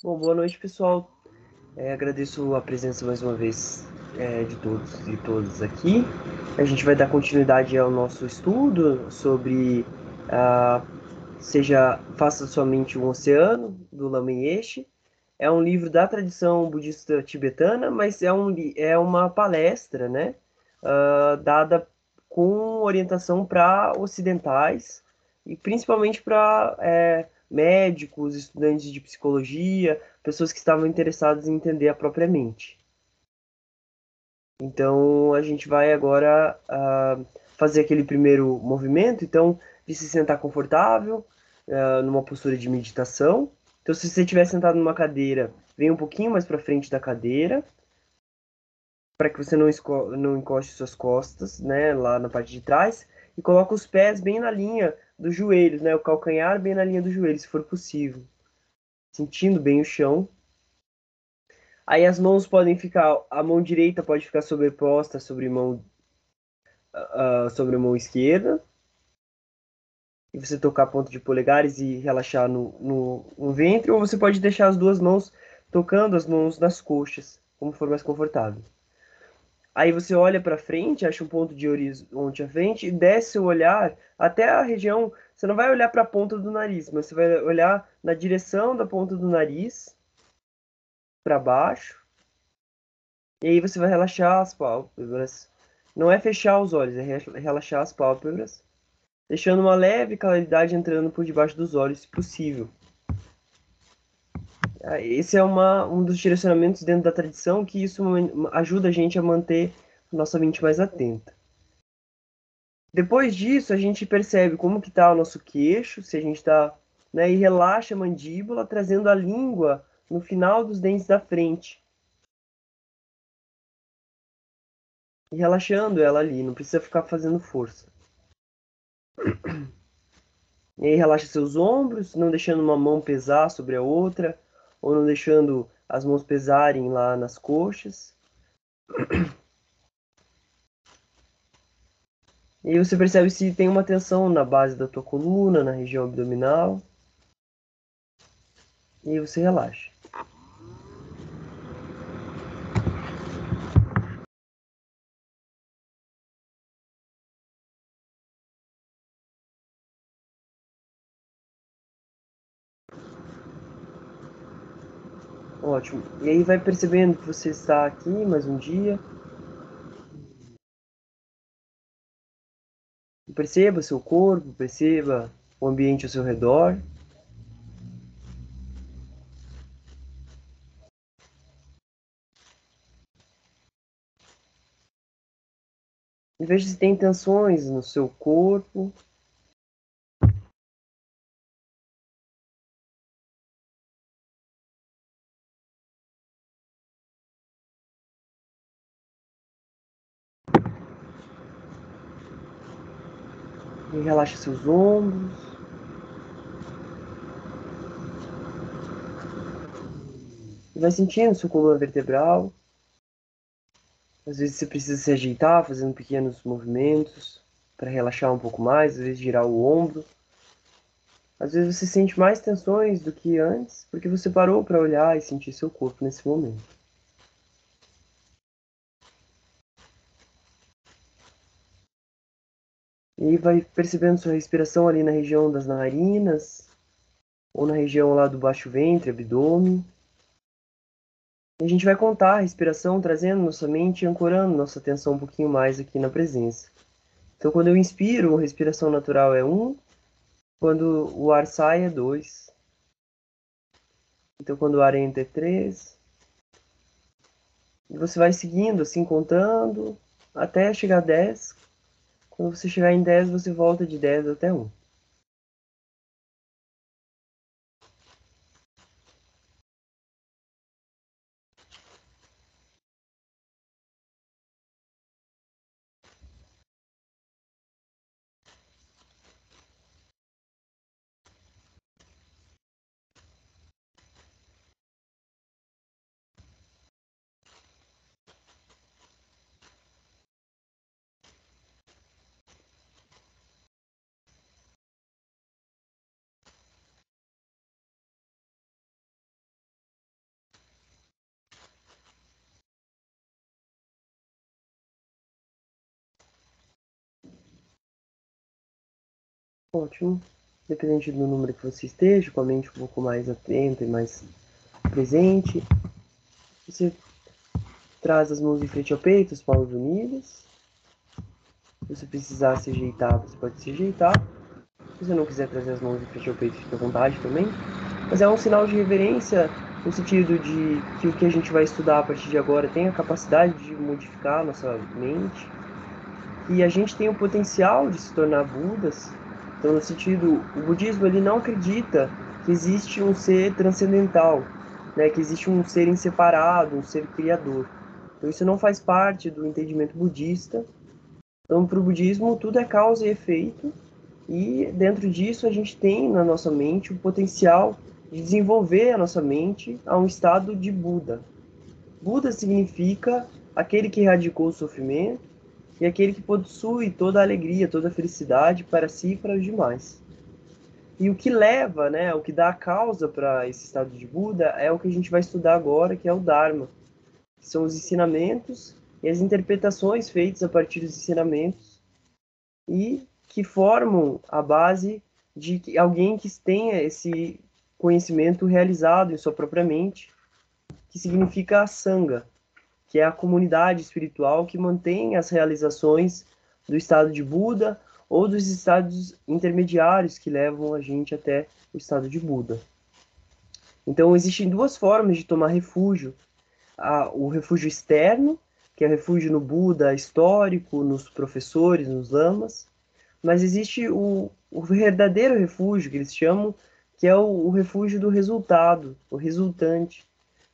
Bom, boa noite, pessoal. Agradeço a presença mais uma vez de todos e todas aqui. A gente vai dar continuidade ao nosso estudo sobre seja Faça Somente um Oceano, do Lama Yeshe. É um livro da tradição budista tibetana, mas é uma palestra, né, dada com orientação para ocidentais e principalmente para médicos, estudantes de psicologia, pessoas que estavam interessadas em entender a própria mente. Então, a gente vai agora fazer aquele primeiro movimento, então, de se sentar confortável, numa postura de meditação. Então, se você estiver sentado numa cadeira, vem um pouquinho mais para frente da cadeira, para que você não encoste suas costas, né, lá na parte de trás, e coloca os pés bem na linha dos joelhos, né, o calcanhar bem na linha do joelho, se for possível, sentindo bem o chão. Aí as mãos podem ficar, a mão direita pode ficar sobreposta sobre a mão esquerda, e você tocar a ponta de polegares e relaxar no ventre, ou você pode deixar as duas mãos tocando as mãos nas coxas, como for mais confortável. Aí você olha para frente, acha um ponto de horizonte à frente e desce o olhar até a região. Você não vai olhar para a ponta do nariz, mas você vai olhar na direção da ponta do nariz para baixo. E aí você vai relaxar as pálpebras. Não é fechar os olhos, é relaxar as pálpebras, deixando uma leve claridade entrando por debaixo dos olhos, se possível. Esse é um dos direcionamentos dentro da tradição que isso ajuda a gente a manter nossa mente mais atenta. Depois disso, a gente percebe como que está o nosso queixo, se a gente está, né, e relaxa a mandíbula, trazendo a língua no final dos dentes da frente. E relaxando ela ali, não precisa ficar fazendo força. E aí relaxa seus ombros, não deixando uma mão pesar sobre a outra, ou não deixando as mãos pesarem lá nas coxas. E aí você percebe se tem uma tensão na base da tua coluna, na região abdominal. E aí você relaxa. Ótimo. E aí vai percebendo que você está aqui mais um dia. Perceba seu corpo, perceba o ambiente ao seu redor. E veja se tem tensões no seu corpo. E relaxa seus ombros. E vai sentindo sua coluna vertebral. Às vezes você precisa se ajeitar, fazendo pequenos movimentos para relaxar um pouco mais, às vezes girar o ombro. Às vezes você sente mais tensões do que antes, porque você parou para olhar e sentir seu corpo nesse momento. E aí vai percebendo sua respiração ali na região das narinas, ou na região lá do baixo ventre, abdômen. E a gente vai contar a respiração, trazendo nossa mente e ancorando nossa atenção um pouquinho mais aqui na presença. Então, quando eu inspiro, a respiração natural é 1, quando o ar sai é 2. Então, quando o ar entra é 3. E você vai seguindo, assim, contando, até chegar a 10. Quando você chegar em 10, você volta de 10 até 1. Ótimo. Dependente do número que você esteja, com a mente um pouco mais atenta e mais presente, você traz as mãos em frente ao peito, as palmas unidas. Se você precisar se ajeitar, você pode se ajeitar. Se você não quiser trazer as mãos em frente ao peito, fique à vontade também. Mas é um sinal de reverência no sentido de que o que a gente vai estudar a partir de agora tem a capacidade de modificar a nossa mente. E a gente tem o potencial de se tornar Budas. Então, no sentido, o budismo ele não acredita que existe um ser transcendental, né? Que existe um ser inseparado, um ser criador. Então, isso não faz parte do entendimento budista. Então, para o budismo, tudo é causa e efeito, e dentro disso a gente tem na nossa mente o potencial de desenvolver a nossa mente a um estado de Buda. Buda significa aquele que erradicou o sofrimento e aquele que possui toda a alegria, toda a felicidade para si e para os demais. E o que leva, né, o que dá a causa para esse estado de Buda é o que a gente vai estudar agora, que é o Dharma, que são os ensinamentos e as interpretações feitas a partir dos ensinamentos e que formam a base de que alguém que tenha esse conhecimento realizado em sua própria mente, que significa a Sangha, que é a comunidade espiritual que mantém as realizações do estado de Buda ou dos estados intermediários que levam a gente até o estado de Buda. Então, existem duas formas de tomar refúgio. O refúgio externo, que é o refúgio no Buda histórico, nos professores, nos lamas, mas existe o verdadeiro refúgio, que eles chamam, que é o refúgio do resultado, o resultante,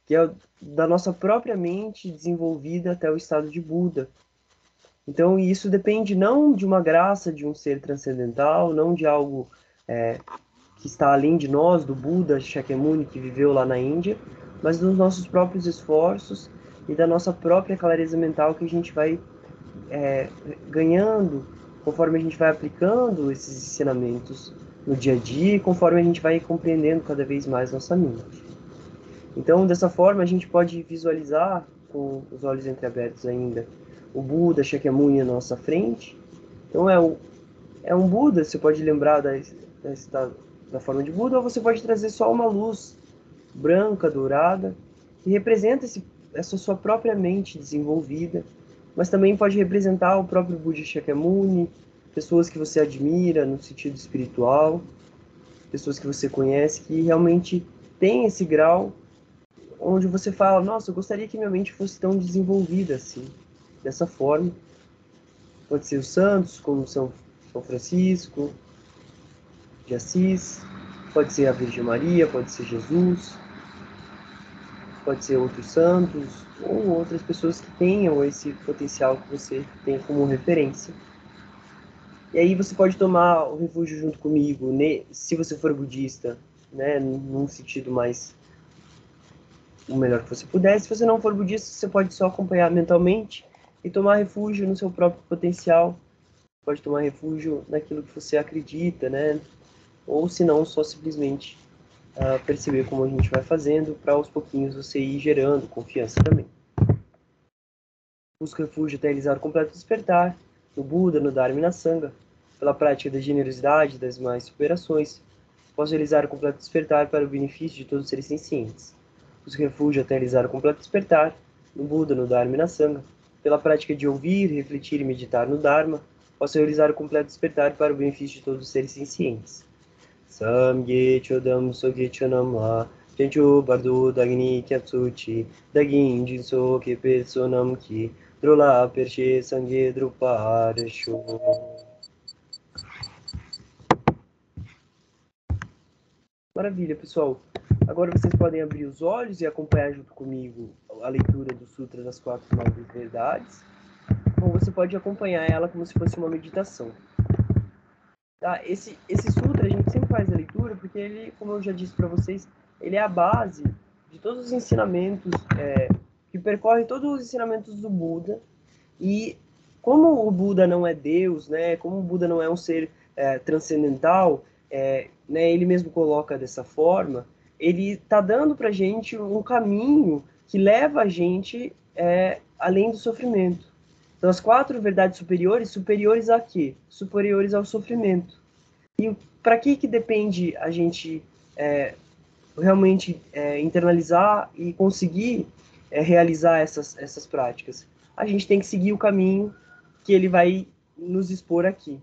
que é da nossa própria mente desenvolvida até o estado de Buda. Então, isso depende não de uma graça de um ser transcendental, não de algo que está além de nós, do Buda Shakyamuni, que viveu lá na Índia, mas dos nossos próprios esforços e da nossa própria clareza mental que a gente vai ganhando conforme a gente vai aplicando esses ensinamentos no dia a dia e conforme a gente vai compreendendo cada vez mais nossa mente. Então, dessa forma, a gente pode visualizar, com os olhos entreabertos ainda, o Buda Shakyamuni à nossa frente. Então, é um Buda, você pode lembrar da forma de Buda, ou você pode trazer só uma luz branca, dourada, que representa essa sua própria mente desenvolvida, mas também pode representar o próprio Buda Shakyamuni, pessoas que você admira no sentido espiritual, pessoas que você conhece que realmente têm esse grau onde você fala, nossa, eu gostaria que minha mente fosse tão desenvolvida assim, dessa forma. Pode ser os santos, como São Francisco de Assis, pode ser a Virgem Maria, pode ser Jesus, pode ser outros santos ou outras pessoas que tenham esse potencial que você tem como referência. E aí você pode tomar o refúgio junto comigo, se você for budista, né, num sentido mais o melhor que você puder. Se você não for budista, você pode só acompanhar mentalmente e tomar refúgio no seu próprio potencial. Pode tomar refúgio naquilo que você acredita, né? Ou se não, só simplesmente perceber como a gente vai fazendo para aos pouquinhos você ir gerando confiança também. Busca refúgio até realizar o completo despertar, no Buda, no Dharma e na Sangha, pela prática da generosidade, das mais superações. Posso realizar o completo despertar para o benefício de todos os seres sencientes. Busca refúgio até realizar o completo despertar, no Buda, no Dharma e na Sangha, pela prática de ouvir, refletir e meditar no Dharma. Posso realizar o completo despertar para o benefício de todos os seres sencientes. Samye chodam soge chonam Chenchu bardo dagni kyatsuchi Dagin jinso kepe sonam ki Drola perche sangye drupa arsho. Maravilha, pessoal. Agora vocês podem abrir os olhos e acompanhar junto comigo a leitura do Sutra das Quatro Nobres Verdades. Ou você pode acompanhar ela como se fosse uma meditação. Tá? Esse sutra a gente sempre faz a leitura porque ele, como eu já disse para vocês, ele é a base de todos os ensinamentos, que percorre todos os ensinamentos do Buda. E como o Buda não é Deus, né? Como o Buda não é um ser transcendental, né? Ele mesmo coloca dessa forma, ele está dando para a gente um caminho que leva a gente além do sofrimento. Então, as quatro verdades superiores, superiores a quê? Superiores ao sofrimento. E para que depende a gente realmente internalizar e conseguir realizar essas práticas? A gente tem que seguir o caminho que ele vai nos expor aqui.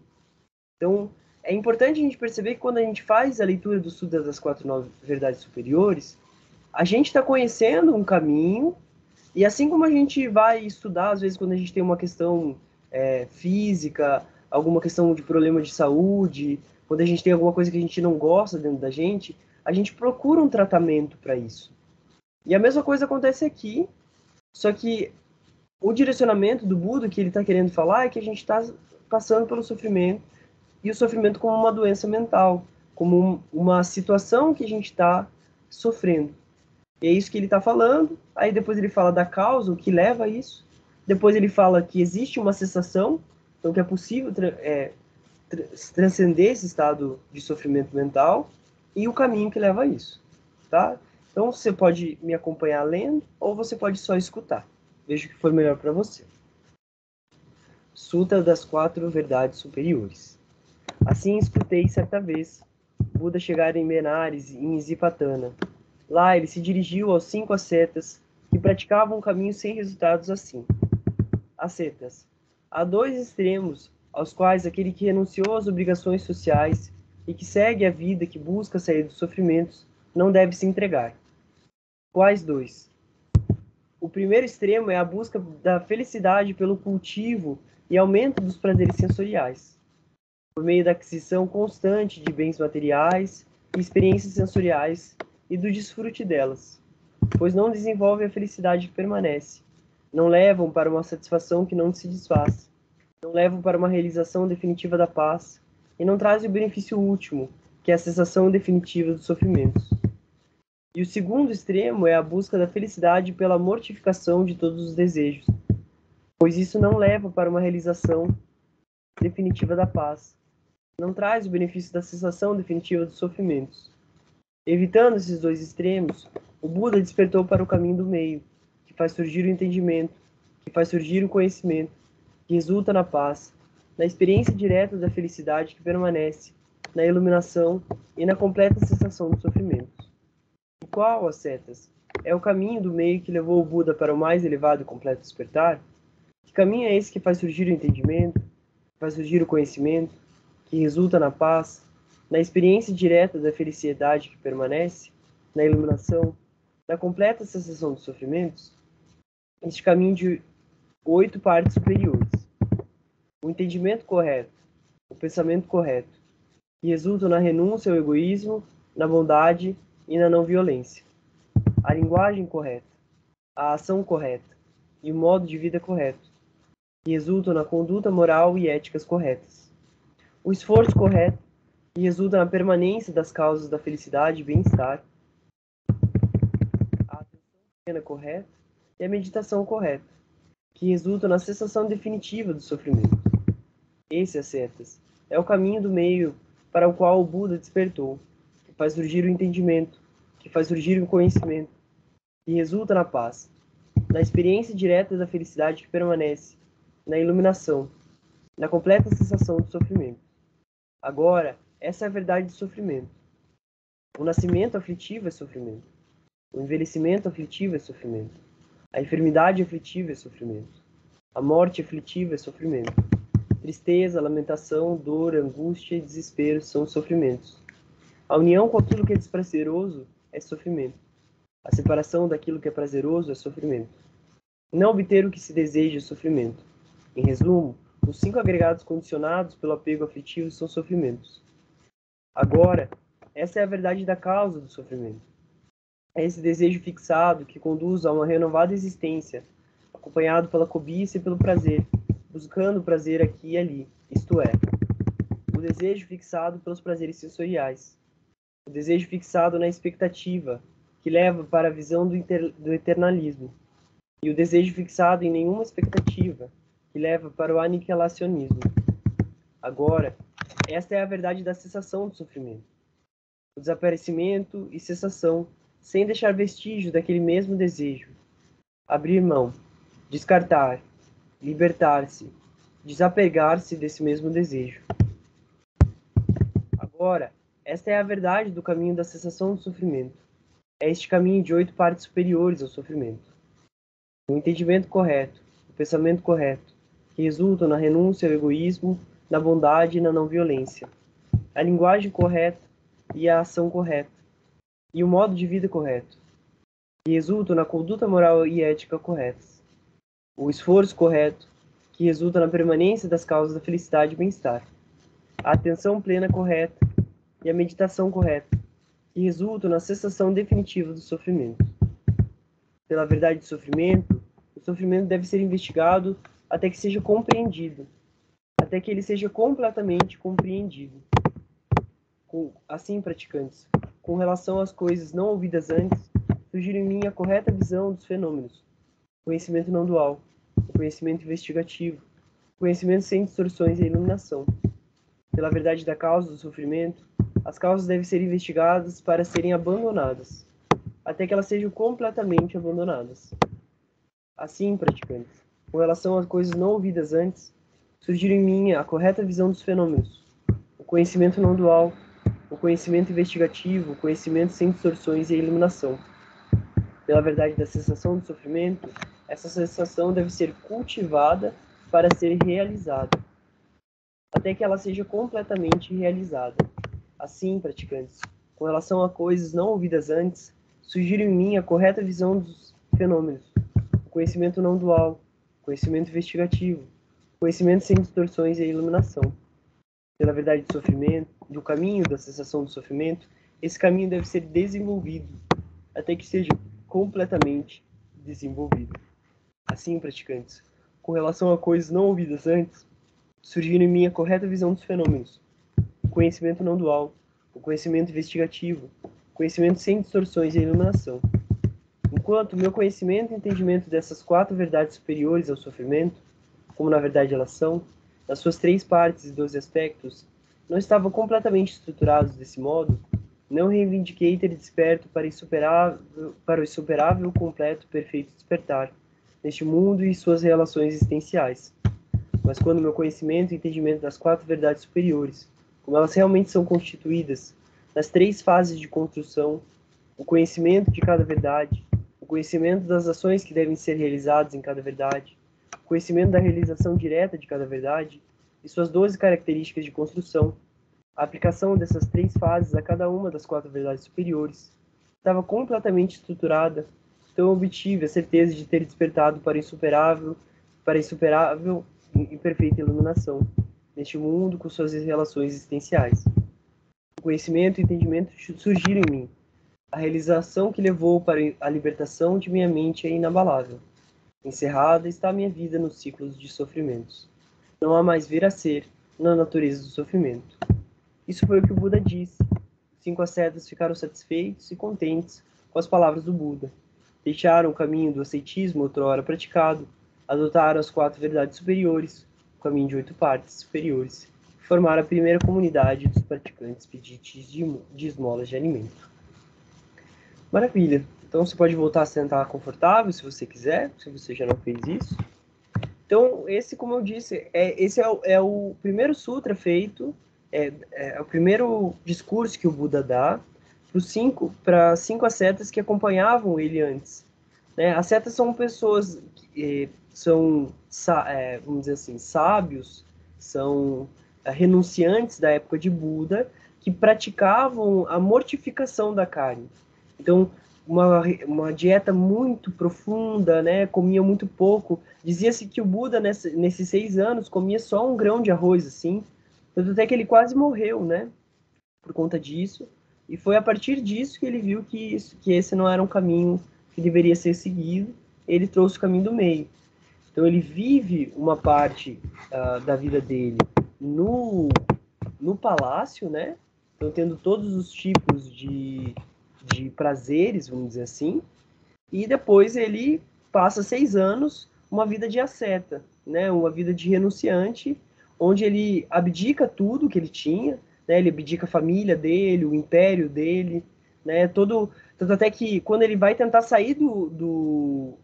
Então, é importante a gente perceber que quando a gente faz a leitura do Sutra das Quatro Nove Verdades Superiores, a gente está conhecendo um caminho, e assim como a gente vai estudar, às vezes, quando a gente tem uma questão física, alguma questão de problema de saúde, quando a gente tem alguma coisa que a gente não gosta dentro da gente, a gente procura um tratamento para isso. E a mesma coisa acontece aqui, só que o direcionamento do Buda que ele está querendo falar é que a gente está passando pelo sofrimento, e o sofrimento como uma doença mental, como uma situação que a gente está sofrendo. E é isso que ele está falando. Aí depois ele fala da causa, o que leva a isso. Depois ele fala que existe uma cessação, então que é possível transcender esse estado de sofrimento mental e o caminho que leva a isso, tá? Então você pode me acompanhar lendo ou você pode só escutar. Veja o que for melhor para você. Sutra das Quatro Verdades Superiores. Assim escutei certa vez Buda chegar em Benares, em Zipatana. Lá ele se dirigiu aos 5 ascetas que praticavam um caminho sem resultados assim. Ascetas. Há dois extremos aos quais aquele que renunciou às obrigações sociais e que segue a vida que busca sair dos sofrimentos não deve se entregar. Quais dois? O primeiro extremo é a busca da felicidade pelo cultivo e aumento dos prazeres sensoriais, por meio da aquisição constante de bens materiais e experiências sensoriais e do desfrute delas, pois não desenvolvem a felicidade que permanece, não levam para uma satisfação que não se desfaz, não levam para uma realização definitiva da paz e não trazem o benefício último, que é a cessação definitiva dos sofrimentos. E o segundo extremo é a busca da felicidade pela mortificação de todos os desejos, pois isso não leva para uma realização definitiva da paz, não traz o benefício da cessação definitiva dos sofrimentos. Evitando esses dois extremos, o Buda despertou para o caminho do meio, que faz surgir o entendimento, que faz surgir o conhecimento, que resulta na paz, na experiência direta da felicidade que permanece, na iluminação e na completa cessação dos sofrimentos. E qual, ascetas, é o caminho do meio que levou o Buda para o mais elevado e completo despertar? Que caminho é esse que faz surgir o entendimento, que faz surgir o conhecimento, que resulta na paz, na experiência direta da felicidade que permanece, na iluminação, na completa cessação dos sofrimentos? Este caminho de 8 partes superiores. O entendimento correto, o pensamento correto, que resultam na renúncia ao egoísmo, na bondade e na não violência. A linguagem correta, a ação correta e o modo de vida correto, que resultam na conduta moral e éticas corretas. O esforço correto, que resulta na permanência das causas da felicidade e bem-estar. A atenção plena correta e a meditação correta, que resultam na cessação definitiva do sofrimento. Esse, ascetas, é o caminho do meio para o qual o Buda despertou, que faz surgir o entendimento, que faz surgir o conhecimento, que resulta na paz, na experiência direta da felicidade que permanece, na iluminação, na completa cessação do sofrimento. Agora, essa é a verdade do sofrimento. O nascimento aflitivo é sofrimento. O envelhecimento aflitivo é sofrimento. A enfermidade aflitiva é sofrimento. A morte aflitiva é sofrimento. Tristeza, lamentação, dor, angústia e desespero são sofrimentos. A união com aquilo que é desprazeroso é sofrimento. A separação daquilo que é prazeroso é sofrimento. Não obter o que se deseja é sofrimento. Em resumo, os 5 agregados condicionados pelo apego afetivo são sofrimentos. Agora, essa é a verdade da causa do sofrimento. É esse desejo fixado que conduz a uma renovada existência, acompanhado pela cobiça e pelo prazer, buscando o prazer aqui e ali, isto é, o desejo fixado pelos prazeres sensoriais, o desejo fixado na expectativa, que leva para a visão do eternalismo, e o desejo fixado em nenhuma expectativa, que leva para o aniquilacionismo. Agora, esta é a verdade da cessação do sofrimento, o desaparecimento e cessação, sem deixar vestígio daquele mesmo desejo. Abrir mão, descartar, libertar-se, desapegar-se desse mesmo desejo. Ora, esta é a verdade do caminho da cessação do sofrimento. É este caminho de 8 partes superiores ao sofrimento. O entendimento correto, o pensamento correto, que resultam na renúncia ao egoísmo, na bondade e na não violência. A linguagem correta e a ação correta. E o modo de vida correto, que resultam na conduta moral e ética corretas. O esforço correto, que resulta na permanência das causas da felicidade e bem-estar. A atenção plena correta e a meditação correta, que resultam na cessação definitiva do sofrimento. Pela verdade do sofrimento, o sofrimento deve ser investigado até que seja compreendido, até que ele seja completamente compreendido. Assim, praticantes, com relação às coisas não ouvidas antes, surgir em mim a correta visão dos fenômenos, conhecimento não dual, o conhecimento investigativo, conhecimento sem distorções e iluminação. Pela verdade da causa do sofrimento, as causas devem ser investigadas para serem abandonadas, até que elas sejam completamente abandonadas. Assim, praticantes, com relação às coisas não ouvidas antes, surgir em mim a correta visão dos fenômenos, o conhecimento não dual, o conhecimento investigativo, o conhecimento sem distorções e a iluminação. Pela verdade da cessação do sofrimento, essa cessação deve ser cultivada para ser realizada, até que ela seja completamente realizada. Assim, praticantes, com relação a coisas não ouvidas antes, surgir em mim a correta visão dos fenômenos, o conhecimento não dual, o conhecimento investigativo, o conhecimento sem distorções e a iluminação. Pela verdade do sofrimento, do caminho da cessação do sofrimento, esse caminho deve ser desenvolvido, até que seja completamente desenvolvido. Assim, praticantes, com relação a coisas não ouvidas antes, surgir em mim a correta visão dos fenômenos, o conhecimento não dual, o conhecimento investigativo, o conhecimento sem distorções e a iluminação. Enquanto o meu conhecimento e entendimento dessas 4 verdades superiores ao sofrimento, como na verdade elas são, nas suas 3 partes e 12 aspectos, não estavam completamente estruturados desse modo, não reivindiquei ter desperto para o insuperável, completo, perfeito despertar, neste mundo e suas relações existenciais. Mas quando meu conhecimento e entendimento das 4 verdades superiores, como elas realmente são constituídas, nas 3 fases de construção, o conhecimento de cada verdade, o conhecimento das ações que devem ser realizadas em cada verdade, o conhecimento da realização direta de cada verdade e suas 12 características de construção, a aplicação dessas 3 fases a cada uma das 4 verdades superiores estava completamente estruturada, então eu obtive a certeza de ter despertado para a insuperável e perfeita iluminação, neste mundo com suas relações existenciais. O conhecimento e entendimento surgiram em mim. A realização que levou para a libertação de minha mente é inabalável. Encerrada está a minha vida nos ciclos de sofrimentos. Não há mais vir a ser na natureza do sofrimento. Isso foi o que o Buda disse. Os 5 ascetas ficaram satisfeitos e contentes com as palavras do Buda. Deixaram o caminho do ascetismo outrora praticado, adotaram as 4 verdades superiores, o caminho de 8 partes superiores, e formaram a primeira comunidade dos praticantes pedites de esmolas de alimento. Maravilha. Então você pode voltar a sentar confortável, se você quiser, se você já não fez isso. Então, esse, como eu disse, esse é o primeiro sutra feito, é o primeiro discurso que o Buda dá para 5 ascetas que acompanhavam ele antes. Né? Ascetas são pessoas que são, vamos dizer assim, sábios, são renunciantes da época de Buda, que praticavam a mortificação da carne. Então, uma dieta muito profunda, né? Comia muito pouco. Dizia-se que o Buda, nesses 6 anos, comia só um grão de arroz, assim. Tanto até que ele quase morreu, né? Por conta disso. E foi a partir disso que ele viu que esse não era um caminho que deveria ser seguido. Ele trouxe o caminho do meio. Então, ele vive uma parte da vida dele no palácio, né? Então, tendo todos os tipos de prazeres, vamos dizer assim, e depois ele passa 6 anos uma vida de asceta, né? Uma vida de renunciante, onde ele abdica tudo que ele tinha, né? Ele abdica a família dele, o império dele, né? Tanto até que quando ele vai tentar sair do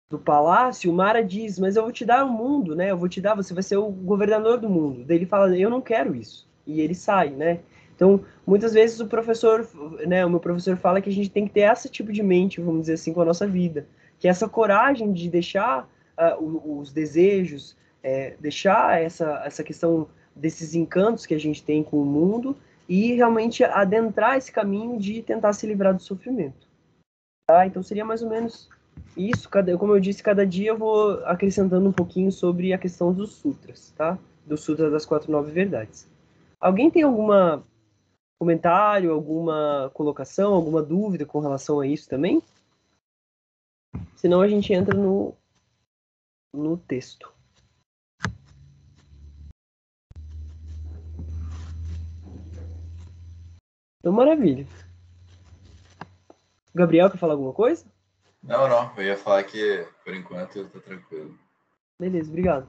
do palácio, o Mara diz, mas eu vou te dar o mundo, né? Eu vou te dar, você vai ser o governador do mundo. Daí ele fala, eu não quero isso. E ele sai, né? Então, muitas vezes o professor, né, o meu professor fala que a gente tem que ter esse tipo de mente, vamos dizer assim, com a nossa vida. Que é essa coragem de deixar os desejos, deixar essa questão desses encantos que a gente tem com o mundo e realmente adentrar esse caminho de tentar se livrar do sofrimento. Tá? Então seria mais ou menos isso. Como eu disse, cada dia eu vou acrescentando um pouquinho sobre a questão dos sutras, tá? Do Sutra das Quatro Nove Verdades. Alguém tem algum comentário, alguma colocação, alguma dúvida com relação a isso também? Senão a gente entra no texto. Então, maravilha. Gabriel, quer falar alguma coisa? Não, eu ia falar que, por enquanto, eu tô tranquilo. Beleza, obrigado.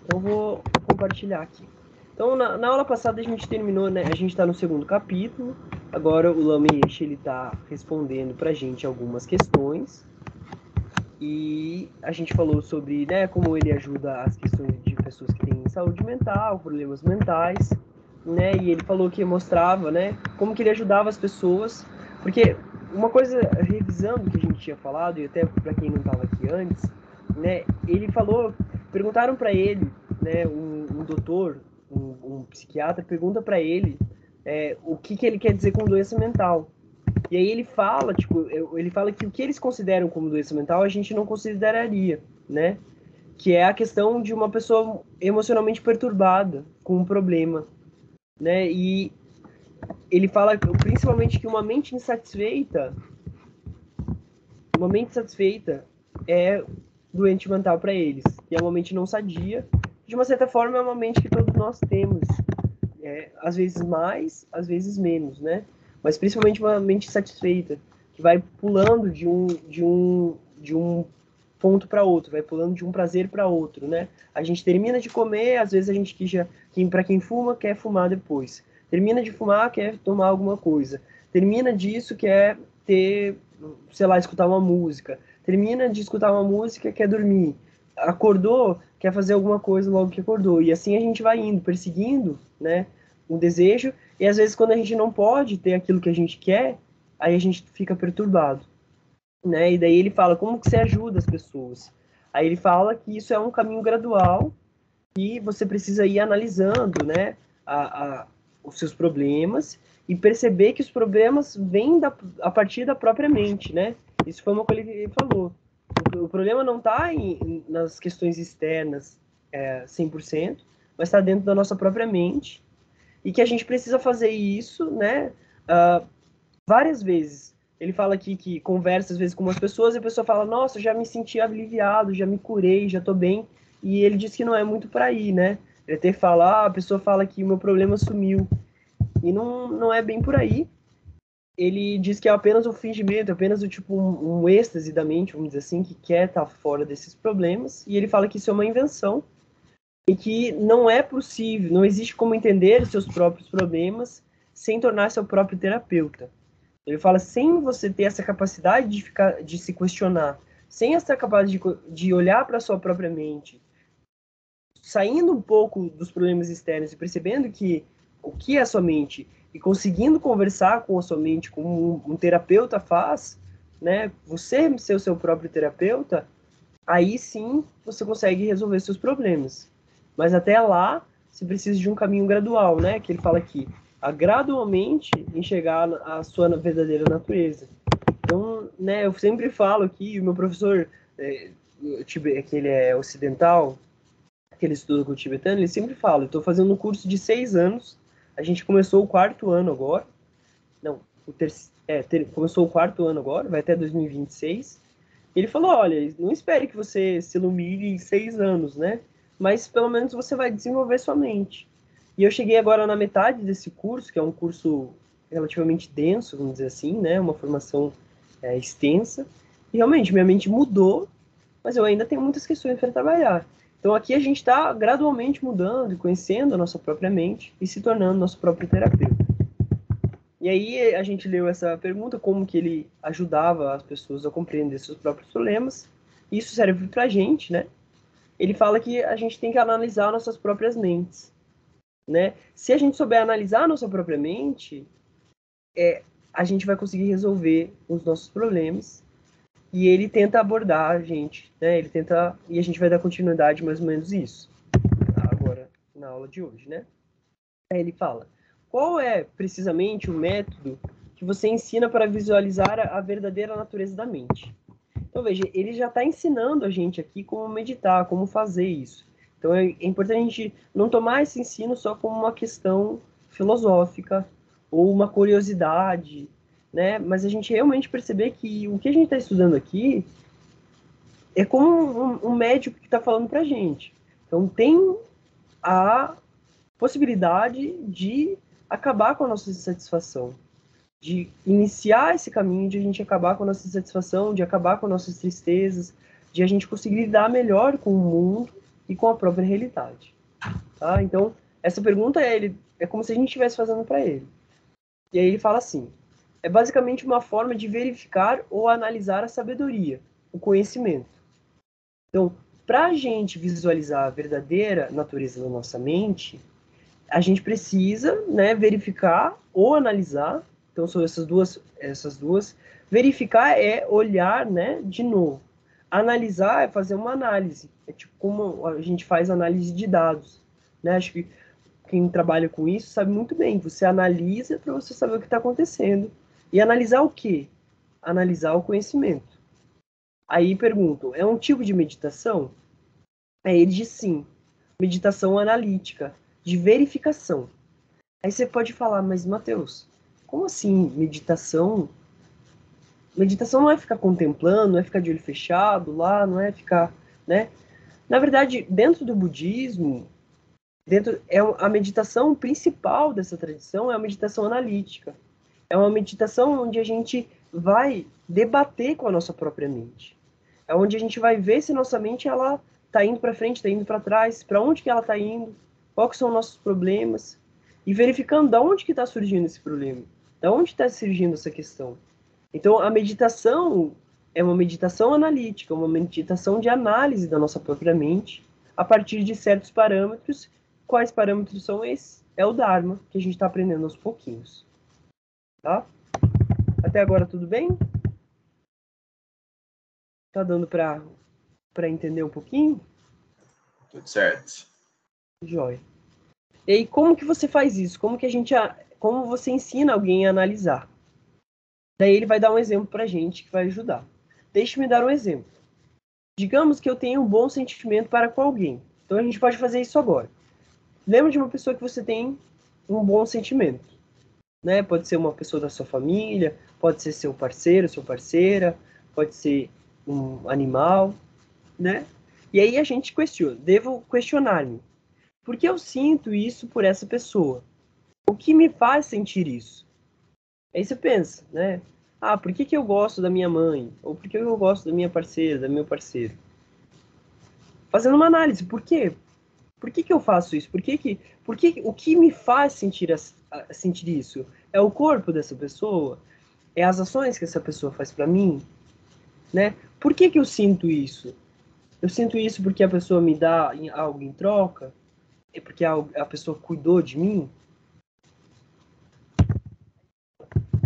Então, eu vou compartilhar aqui. Então, na aula passada a gente terminou, né? A gente está no segundo capítulo. Agora o Lameche ele está respondendo para a gente algumas questões. E a gente falou sobre, né, como ele ajuda as questões de pessoas que têm saúde mental, problemas mentais, né? E ele falou que mostrava, né, como que ele ajudava as pessoas, porque uma coisa, revisando o que a gente tinha falado, e até para quem não estava aqui antes, né, ele falou, perguntaram para ele, né, um doutor, um psiquiatra, pergunta para ele o que ele quer dizer com doença mental. E aí ele fala, tipo, ele fala que o que eles consideram como doença mental a gente não consideraria, né? Que é a questão de uma pessoa emocionalmente perturbada com um problema, né? E ele fala principalmente que uma mente satisfeita é doente mental para eles, e é uma mente não sadia. De uma certa forma é uma mente que todos nós temos, às vezes mais, às vezes menos, né? Mas principalmente uma mente satisfeita, que vai pulando de um ponto para outro, vai pulando de um prazer para outro, né? A gente termina de comer, às vezes a gente para quem fuma, quer fumar depois. Termina de fumar, quer tomar alguma coisa. Termina disso, quer ter, sei lá, escutar uma música. Termina de escutar uma música, quer dormir. Acordou, quer fazer alguma coisa logo que acordou. E assim a gente vai indo, perseguindo, né, um desejo. E às vezes quando a gente não pode ter aquilo que a gente quer, aí a gente fica perturbado, né? E daí ele fala como que você ajuda as pessoas. Aí ele fala que isso é um caminho gradual e você precisa ir analisando, né, a, a, os seus problemas e perceber que os problemas vêm a partir da própria mente, né? Isso foi uma coisa que ele falou. O problema não está nas questões externas 100%, mas está dentro da nossa própria mente e que a gente precisa fazer isso, né, várias vezes. Ele fala aqui que conversa às vezes com umas pessoas e a pessoa fala, nossa, já me senti aliviado, já me curei, já tô bem. E ele diz que não é muito por aí, né? Ele até fala, a pessoa fala que o meu problema sumiu. E não é bem por aí. Ele diz que é apenas um fingimento, apenas tipo um êxtase da mente, vamos dizer assim, que quer estar fora desses problemas. E ele fala que isso é uma invenção e que não é possível, não existe como entender seus próprios problemas sem tornar seu próprio terapeuta. Ele fala, sem você ter essa capacidade de se questionar, sem essa capacidade de olhar para a sua própria mente, saindo um pouco dos problemas externos e percebendo que o que é a sua mente e conseguindo conversar com a sua mente como um terapeuta faz, né? Você ser o seu próprio terapeuta, aí sim você consegue resolver seus problemas. Mas até lá, você precisa de um caminho gradual, né? Que ele fala aqui, a gradualmente enxergar a sua verdadeira natureza. Então, né, eu sempre falo aqui, o meu professor, que ele é ocidental, que ele estuda com o tibetano, ele sempre fala, eu estou fazendo um curso de 6 anos, a gente começou o quarto ano agora, não, começou o quarto ano agora, vai até 2026, ele falou, olha, não espere que você se ilumine em 6 anos, né? Mas pelo menos você vai desenvolver sua mente. E eu cheguei agora na metade desse curso, que é um curso relativamente denso, vamos dizer assim, né? Uma formação extensa. E realmente, minha mente mudou, mas eu ainda tenho muitas questões para trabalhar. Então aqui a gente está gradualmente mudando e conhecendo a nossa própria mente e se tornando nosso próprio terapeuta. E aí a gente leu essa pergunta, como que ele ajudava as pessoas a compreender seus próprios problemas. isso serve pra gente, né? Ele fala que a gente tem que analisar nossas próprias mentes, né? Se a gente souber analisar a nossa própria mente, a gente vai conseguir resolver os nossos problemas. E ele tenta abordar a gente, né? Ele tenta, e a gente vai dar continuidade mais ou menos isso. Agora, na aula de hoje, né? Aí ele fala: qual é precisamente o método que você ensina para visualizar a verdadeira natureza da mente? Então, veja, ele já está ensinando a gente aqui como meditar, como fazer isso. Então, é importante a gente não tomar esse ensino só como uma questão filosófica ou uma curiosidade, né? Mas a gente realmente perceber que o que a gente está estudando aqui é como um médico que está falando para a gente. Então, tem a possibilidade de acabar com a nossa insatisfação, de iniciar esse caminho de a gente acabar com a nossa insatisfação, de acabar com nossas tristezas, de a gente conseguir lidar melhor com o mundo e com a própria realidade. Tá? Então, essa pergunta é como se a gente estivesse fazendo para ele. E aí ele fala assim: é basicamente uma forma de verificar ou analisar a sabedoria, o conhecimento. Então, para a gente visualizar a verdadeira natureza da nossa mente, a gente precisa, né, verificar ou analisar. Então são essas duas. Verificar é olhar, né, de novo. Analisar é fazer uma análise. É tipo como a gente faz análise de dados, né? Acho que quem trabalha com isso sabe muito bem. Você analisa para você saber o que está acontecendo. E analisar o quê? Analisar o conhecimento. Aí pergunto, é um tipo de meditação? Aí ele diz sim. Meditação analítica, de verificação. Aí você pode falar, mas Matheus, como assim meditação? Meditação não é ficar contemplando, não é ficar de olho fechado lá, não é ficar, né? Na verdade, dentro do budismo, a meditação principal dessa tradição é a meditação analítica. É uma meditação onde a gente vai debater com a nossa própria mente. É onde a gente vai ver se nossa mente ela tá indo para frente, tá indo para trás, para onde que ela tá indo, quais são os nossos problemas e verificando da onde que está surgindo esse problema, da onde está surgindo essa questão. Então a meditação é uma meditação analítica, uma meditação de análise da nossa própria mente a partir de certos parâmetros. Quais parâmetros são esses? É o Dharma que a gente está aprendendo aos pouquinhos, tá? Até agora tudo bem? Tá dando para entender um pouquinho? Tudo certo. Joia. E aí, como que você faz isso? Como você ensina alguém a analisar? Daí ele vai dar um exemplo pra gente que vai ajudar. Deixe-me dar um exemplo. Digamos que eu tenho um bom sentimento para com alguém. Então a gente pode fazer isso agora. Lembra de uma pessoa que você tem um bom sentimento, né? Pode ser uma pessoa da sua família, pode ser seu parceiro, sua parceira, pode ser um animal, né? E aí a gente questiona, devo questionar-me. Por que eu sinto isso por essa pessoa? O que me faz sentir isso? Aí você pensa, né? Ah, por que eu gosto da minha mãe? Ou por que eu gosto da minha parceira, do meu parceiro? Fazendo uma análise, por quê? Por que eu faço isso? O que me faz sentir isso? É o corpo dessa pessoa? É as ações que essa pessoa faz para mim? Né? Por que eu sinto isso? Eu sinto isso porque a pessoa me dá algo em troca? É porque a pessoa cuidou de mim?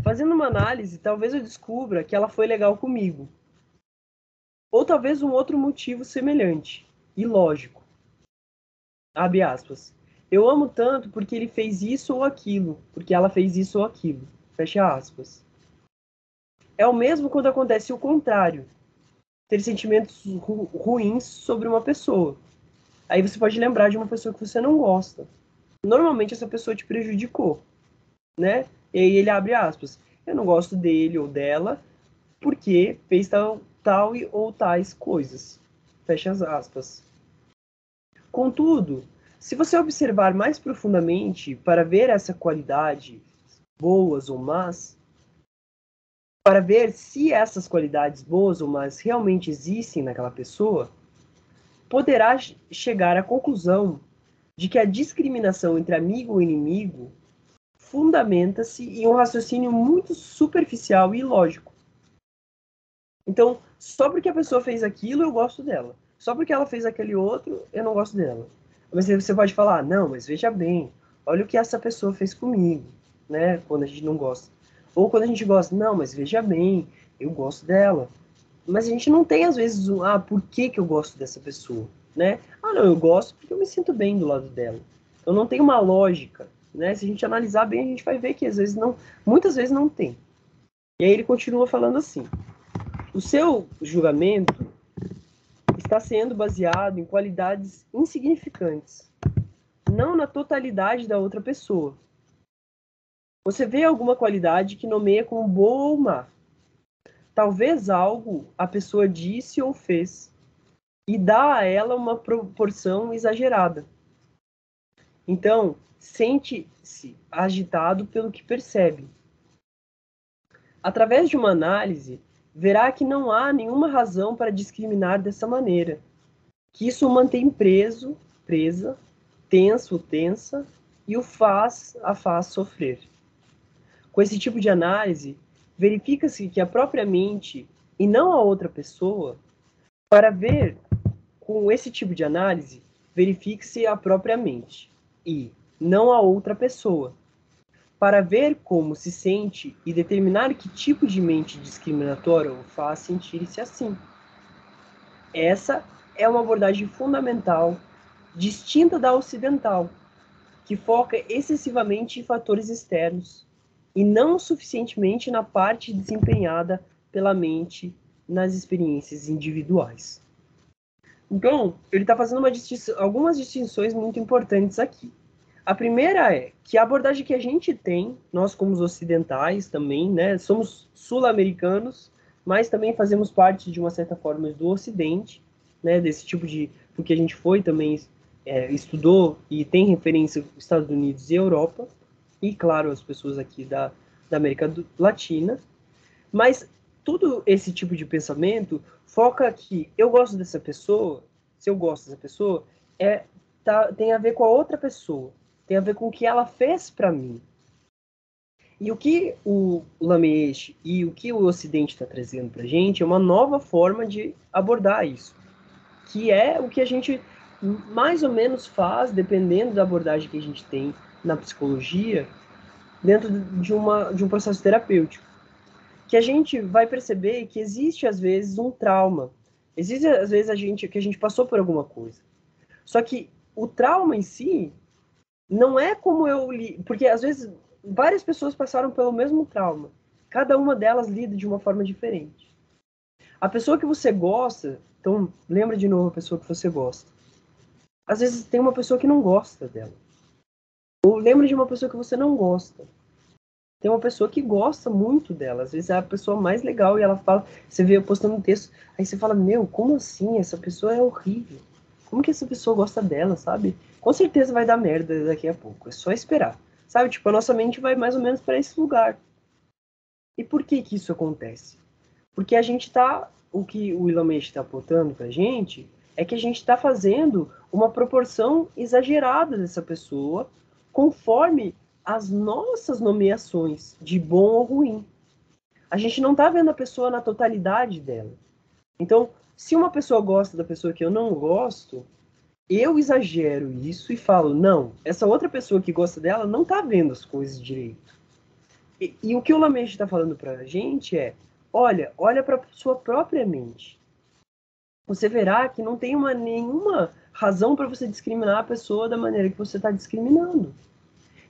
Fazendo uma análise, talvez eu descubra que ela foi legal comigo. Ou talvez um outro motivo semelhante e lógico. Abre aspas. Eu amo tanto porque ele fez isso ou aquilo, porque ela fez isso ou aquilo. Fecha aspas. É o mesmo quando acontece o contrário. Ter sentimentos ruins sobre uma pessoa. Aí você pode lembrar de uma pessoa que você não gosta. Normalmente essa pessoa te prejudicou, né? E aí ele abre aspas. Eu não gosto dele ou dela porque fez tal ou tais coisas. Fecha as aspas. Contudo, se você observar mais profundamente para ver essa qualidade, boas ou más, para ver se essas qualidades boas ou más realmente existem naquela pessoa, poderá chegar à conclusão de que a discriminação entre amigo e inimigo fundamenta-se em um raciocínio muito superficial e ilógico. Então, só porque a pessoa fez aquilo, eu gosto dela. Só porque ela fez aquele outro, eu não gosto dela. Mas você pode falar, não, mas veja bem, olha o que essa pessoa fez comigo, né? Quando a gente não gosta. Ou quando a gente gosta, não, mas veja bem, eu gosto dela. Mas a gente não tem, às vezes, por que que eu gosto dessa pessoa, né? Ah, não, eu gosto porque eu me sinto bem do lado dela. Então não tem uma lógica, né? Se a gente analisar bem, a gente vai ver que às vezes não, muitas vezes não tem. E aí ele continua falando assim: o seu julgamento está sendo baseado em qualidades insignificantes, não na totalidade da outra pessoa. Você vê alguma qualidade que nomeia como boa ou má. Talvez algo a pessoa disse ou fez e dá a ela uma proporção exagerada. Então, sente-se agitado pelo que percebe. Através de uma análise, verá que não há nenhuma razão para discriminar dessa maneira, que isso o mantém presa, tenso, tensa, e a faz sofrer. Com esse tipo de análise, verifica-se que a própria mente, e não a outra pessoa, para ver com esse tipo de análise, verifique-se a própria mente, e não a outra pessoa, para ver como se sente e determinar que tipo de mente discriminatória o faz sentir-se assim. Essa é uma abordagem fundamental, distinta da ocidental, que foca excessivamente em fatores externos e não suficientemente na parte desempenhada pela mente nas experiências individuais. Então, ele está fazendo algumas distinções muito importantes aqui. A primeira é que a abordagem que a gente tem, nós como ocidentais também, né, somos sul-americanos, mas também fazemos parte de uma certa forma do Ocidente, né, desse tipo de, porque a gente foi também estudou e tem referência aos Estados Unidos e Europa, e claro, as pessoas aqui da América Latina, mas todo esse tipo de pensamento foca que eu gosto dessa pessoa, se eu gosto dessa pessoa, tem a ver com a outra pessoa, tem a ver com o que ela fez para mim. E o que o Lamiche e o que o Ocidente está trazendo para a gente é uma nova forma de abordar isso, que é o que a gente mais ou menos faz, dependendo da abordagem que a gente tem na psicologia, dentro de um processo terapêutico. Que a gente vai perceber que existe, às vezes, um trauma. Existe, às vezes, que a gente passou por alguma coisa. Só que o trauma em si não é como eu li... Porque, às vezes, várias pessoas passaram pelo mesmo trauma. Cada uma delas lida de uma forma diferente. A pessoa que você gosta... Então, lembra de novo a pessoa que você gosta. Às vezes, tem uma pessoa que não gosta dela. Ou lembra de uma pessoa que você não gosta. Tem uma pessoa que gosta muito dela, às vezes é a pessoa mais legal e ela fala, você vê eu postando um texto, aí você fala, meu, como assim? Essa pessoa é horrível. Como que essa pessoa gosta dela, sabe? Com certeza vai dar merda daqui a pouco, é só esperar. Sabe, tipo, a nossa mente vai mais ou menos para esse lugar. E por que que isso acontece? Porque a gente tá, o que o Elon Musk está apontando pra gente, é que a gente está fazendo uma proporção exagerada dessa pessoa conforme as nossas nomeações de bom ou ruim. A gente não está vendo a pessoa na totalidade dela. Então, se uma pessoa gosta da pessoa que eu não gosto, eu exagero isso e falo, não, essa outra pessoa que gosta dela não está vendo as coisas direito. E o que o Lameche está falando para a gente é, olha para sua própria mente. Você verá que não tem nenhuma razão para você discriminar a pessoa da maneira que você está discriminando.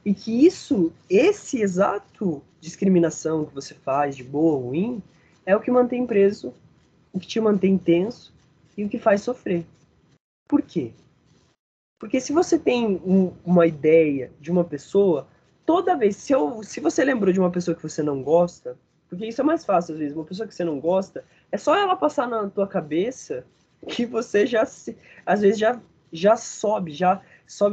E que esse exato discriminação que você faz de boa ou ruim, é o que mantém preso, o que te mantém tenso e o que faz sofrer. Por quê? Porque se você tem uma ideia de uma pessoa, toda vez, se você lembrou de uma pessoa que você não gosta, porque isso é mais fácil às vezes, uma pessoa que você não gosta, é só ela passar na tua cabeça que você às vezes já sobe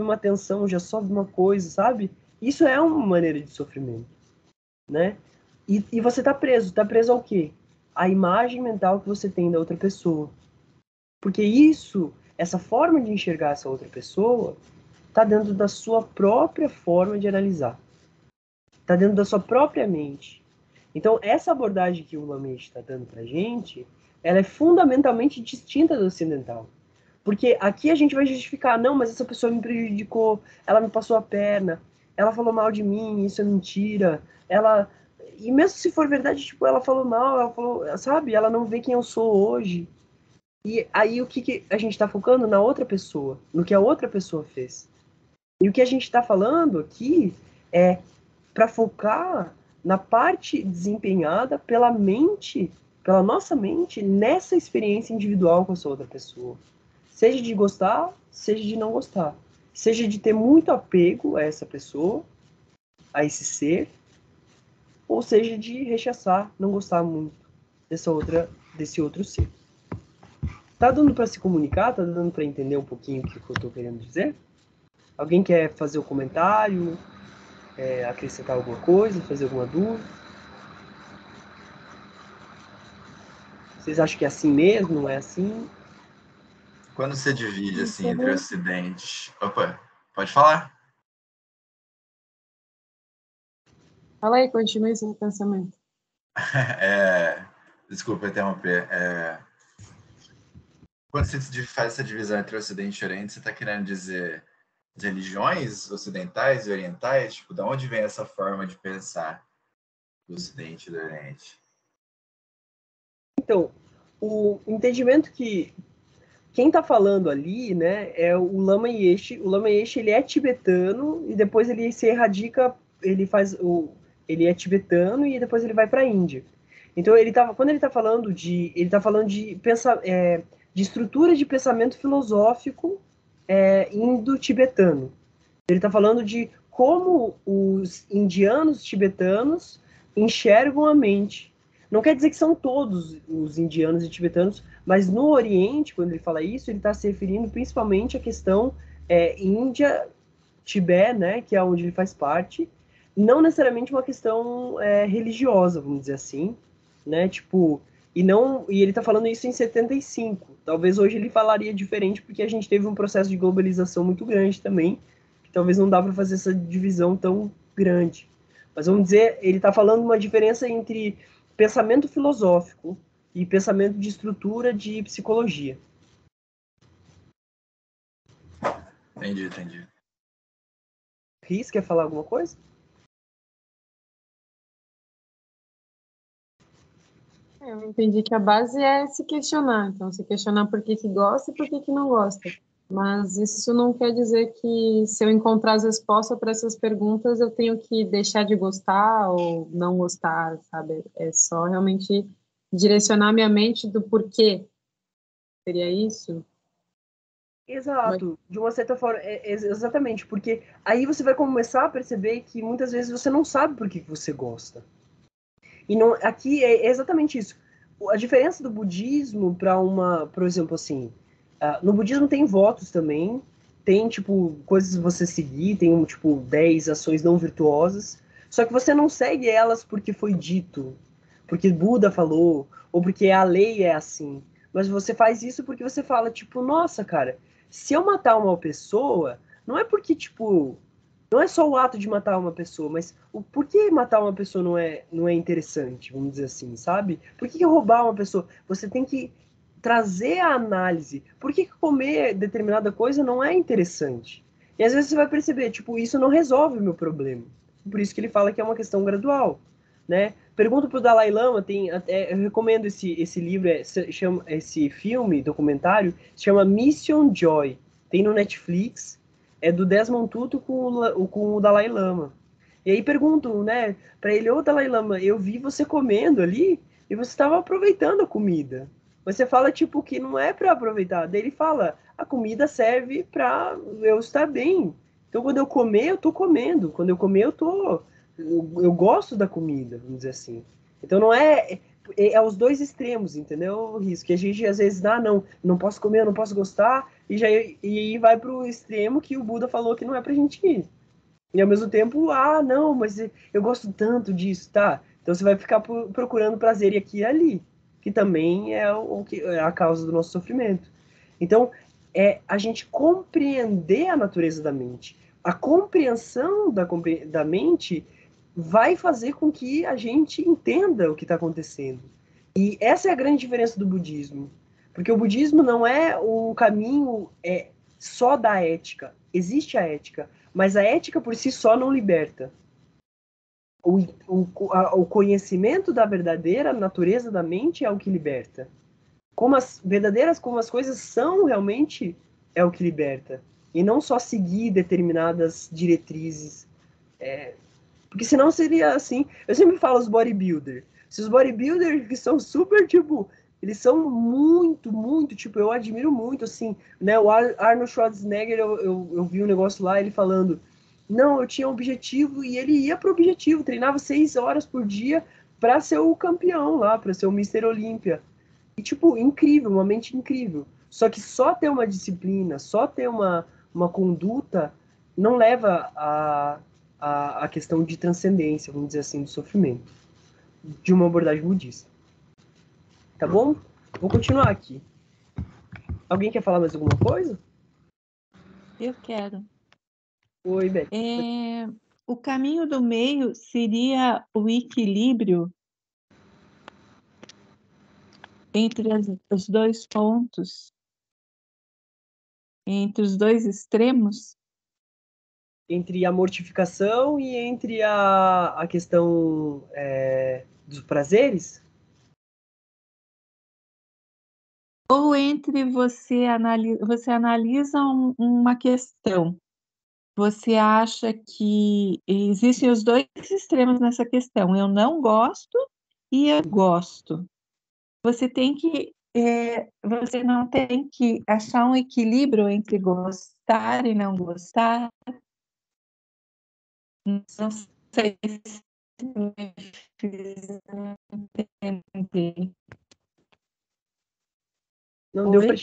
uma tensão, já sobe uma coisa, sabe? Isso é uma maneira de sofrimento, né? E você tá preso ao quê? A imagem mental que você tem da outra pessoa. Porque essa forma de enxergar essa outra pessoa, está dentro da sua própria forma de analisar. Está dentro da sua própria mente. Então, essa abordagem que o Lamy está dando para a gente, ela é fundamentalmente distinta do ocidental. Porque aqui a gente vai justificar, não, mas essa pessoa me prejudicou, ela me passou a perna, ela falou mal de mim, isso é mentira, ela... E mesmo se for verdade, tipo, ela falou mal, ela falou, sabe, ela não vê quem eu sou hoje. E aí o que a gente está focando? Na outra pessoa, no que a outra pessoa fez. E o que a gente está falando aqui é para focar na parte desempenhada pela mente, pela nossa mente, nessa experiência individual com essa outra pessoa. Seja de gostar, seja de não gostar. Seja de ter muito apego a essa pessoa, a esse ser, ou seja de rechaçar, não gostar muito desse outro ser. Tá dando para se comunicar? Tá dando para entender um pouquinho o que eu tô querendo dizer? Alguém quer fazer o comentário, acrescentar alguma coisa, fazer alguma dúvida? Vocês acham que é assim mesmo? Não é assim? Quando você divide assim entre o Ocidente. Opa, pode falar? Fala aí, continue seu pensamento. Desculpa interromper. Quando você faz essa divisão entre Ocidente e Oriente, você está querendo dizer as religiões ocidentais e orientais? Tipo, da onde vem essa forma de pensar do Ocidente e do Oriente? Então, o entendimento que quem está falando ali, né, é o Lama Yeshe. O Lama Yeshe, ele é tibetano e depois ele se erradica, ele é tibetano e depois ele vai para a Índia. Então quando ele está falando de de estrutura de pensamento filosófico indo-tibetano. Ele está falando de como os indianos tibetanos enxergam a mente. Não quer dizer que são todos os indianos e tibetanos, mas no Oriente, quando ele fala isso, ele está se referindo principalmente à questão Índia, Tibete, né, que é onde ele faz parte, não necessariamente uma questão religiosa, vamos dizer assim, né, tipo, e ele está falando isso em 75. Talvez hoje ele falaria diferente porque a gente teve um processo de globalização muito grande também, que talvez não dá para fazer essa divisão tão grande. Mas vamos dizer, ele está falando uma diferença entre pensamento filosófico e pensamento de estrutura de psicologia. Entendi. Riz, quer falar alguma coisa? Eu entendi que a base é se questionar. Então, se questionar por que gosta e por que não gosta. Mas isso não quer dizer que se eu encontrar as respostas para essas perguntas, eu tenho que deixar de gostar ou não gostar, sabe? É só realmente direcionar minha mente do porquê. Seria isso? Exato, de uma certa forma, exatamente, porque aí você vai começar a perceber que muitas vezes você não sabe por que você gosta. E não, aqui é exatamente isso. A diferença do budismo para por exemplo, assim, no budismo tem votos também, tem, tipo, coisas que você seguir, tem, tipo, 10 ações não virtuosas, só que você não segue elas porque foi dito, porque Buda falou, ou porque a lei é assim. Mas você faz isso porque você fala, tipo, nossa, cara, se eu matar uma pessoa, não é porque, tipo, não é só o ato de matar uma pessoa, mas o por que matar uma pessoa não é interessante, vamos dizer assim, sabe? Por que roubar uma pessoa? Você tem que trazer a análise. Por que comer determinada coisa não é interessante? E às vezes você vai perceber, tipo, isso não resolve o meu problema. Por isso que ele fala que é uma questão gradual, né? Pergunta pro Dalai Lama, eu recomendo esse livro, esse filme, documentário, se chama Mission Joy. Tem no Netflix, é do Desmond Tutu com o Dalai Lama. E aí perguntam, né, para ele, ô Dalai Lama, eu vi você comendo ali e você estava aproveitando a comida. Você fala, tipo, que não é para aproveitar. Daí ele fala, a comida serve para eu estar bem. Então, quando eu comer, eu tô comendo. Quando eu comer, eu gosto da comida, vamos dizer assim. Então, não é os dois extremos, entendeu, Risco? Que a gente, às vezes, não posso comer, eu não posso gostar, e vai pro extremo que o Buda falou que não é pra gente ir. E ao mesmo tempo, não, mas eu gosto tanto disso, tá? Então você vai ficar procurando prazer aqui e ali, que também é a causa do nosso sofrimento. Então, é a gente compreender a natureza da mente. A compreensão da mente vai fazer com que a gente entenda o que está acontecendo. E essa é a grande diferença do budismo. Porque o budismo não é um caminho só da ética. Existe a ética, mas a ética por si só não liberta. O conhecimento da verdadeira natureza da mente é o que liberta. Como as coisas são realmente é o que liberta. E não só seguir determinadas diretrizes. Porque senão seria assim. Eu sempre falo os bodybuilders. Se os bodybuilders que são super, tipo, eles são muito, muito, tipo, eu admiro muito, assim, né? O Arnold Schwarzenegger, eu vi um negócio lá, ele falando, não, eu tinha um objetivo e ele ia pro objetivo, treinava 6 horas por dia para ser o campeão lá, para ser o Mr. Olímpia. E, tipo, incrível, uma mente incrível. Só que só ter uma disciplina, só ter uma conduta, não leva a questão de transcendência, vamos dizer assim, do sofrimento, de uma abordagem budista. Tá bom? Vou continuar aqui. Alguém quer falar mais alguma coisa? Eu quero. Oi, Beck. O caminho do meio seria o equilíbrio entre os dois pontos, entre os dois extremos? Entre a mortificação e entre a questão dos prazeres? Ou entre você analisa uma questão, você acha que existem os dois extremos nessa questão, eu não gosto e eu gosto. Você não tem que achar um equilíbrio entre gostar e não gostar. Não sei se me fiz entender. Não, Oi?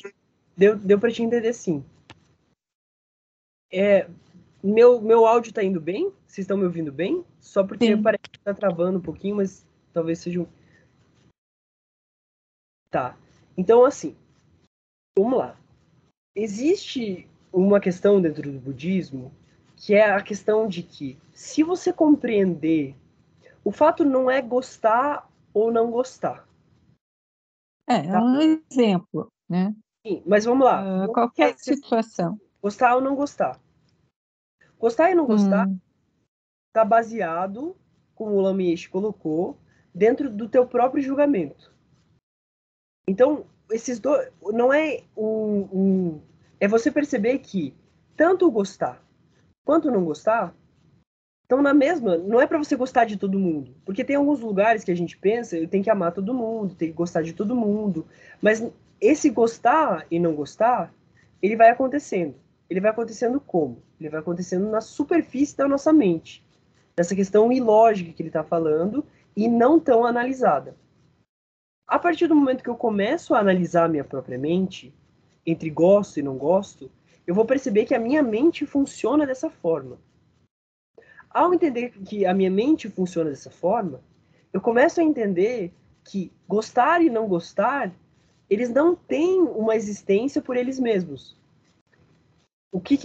deu pra te entender, sim. Meu áudio tá indo bem? Vocês estão me ouvindo bem? Só porque Sim. parece que tá travando um pouquinho, mas talvez seja um... Tá. Então, assim, vamos lá. Existe uma questão dentro do budismo que é a questão de que, se você compreender, o fato não é gostar ou não gostar. Tá? Um exemplo, né? Sim, mas vamos lá. Qualquer situação. Gostar ou não gostar. Gostar e não gostar está baseado, como o Lamiche colocou, dentro do teu próprio julgamento. Então, esses dois não é é você perceber que tanto gostar quanto não gostar estão na mesma. Não é para você gostar de todo mundo, porque tem alguns lugares que a gente pensa, eu tenho que amar todo mundo, tem que gostar de todo mundo, mas esse gostar e não gostar, ele vai acontecendo. Ele vai acontecendo como? Ele vai acontecendo na superfície da nossa mente, dessa questão ilógica que ele está falando e não tão analisada. A partir do momento que eu começo a analisar a minha própria mente, entre gosto e não gosto, eu vou perceber que a minha mente funciona dessa forma. Ao entender que a minha mente funciona dessa forma, eu começo a entender que gostar e não gostar, eles não têm uma existência por eles mesmos. O que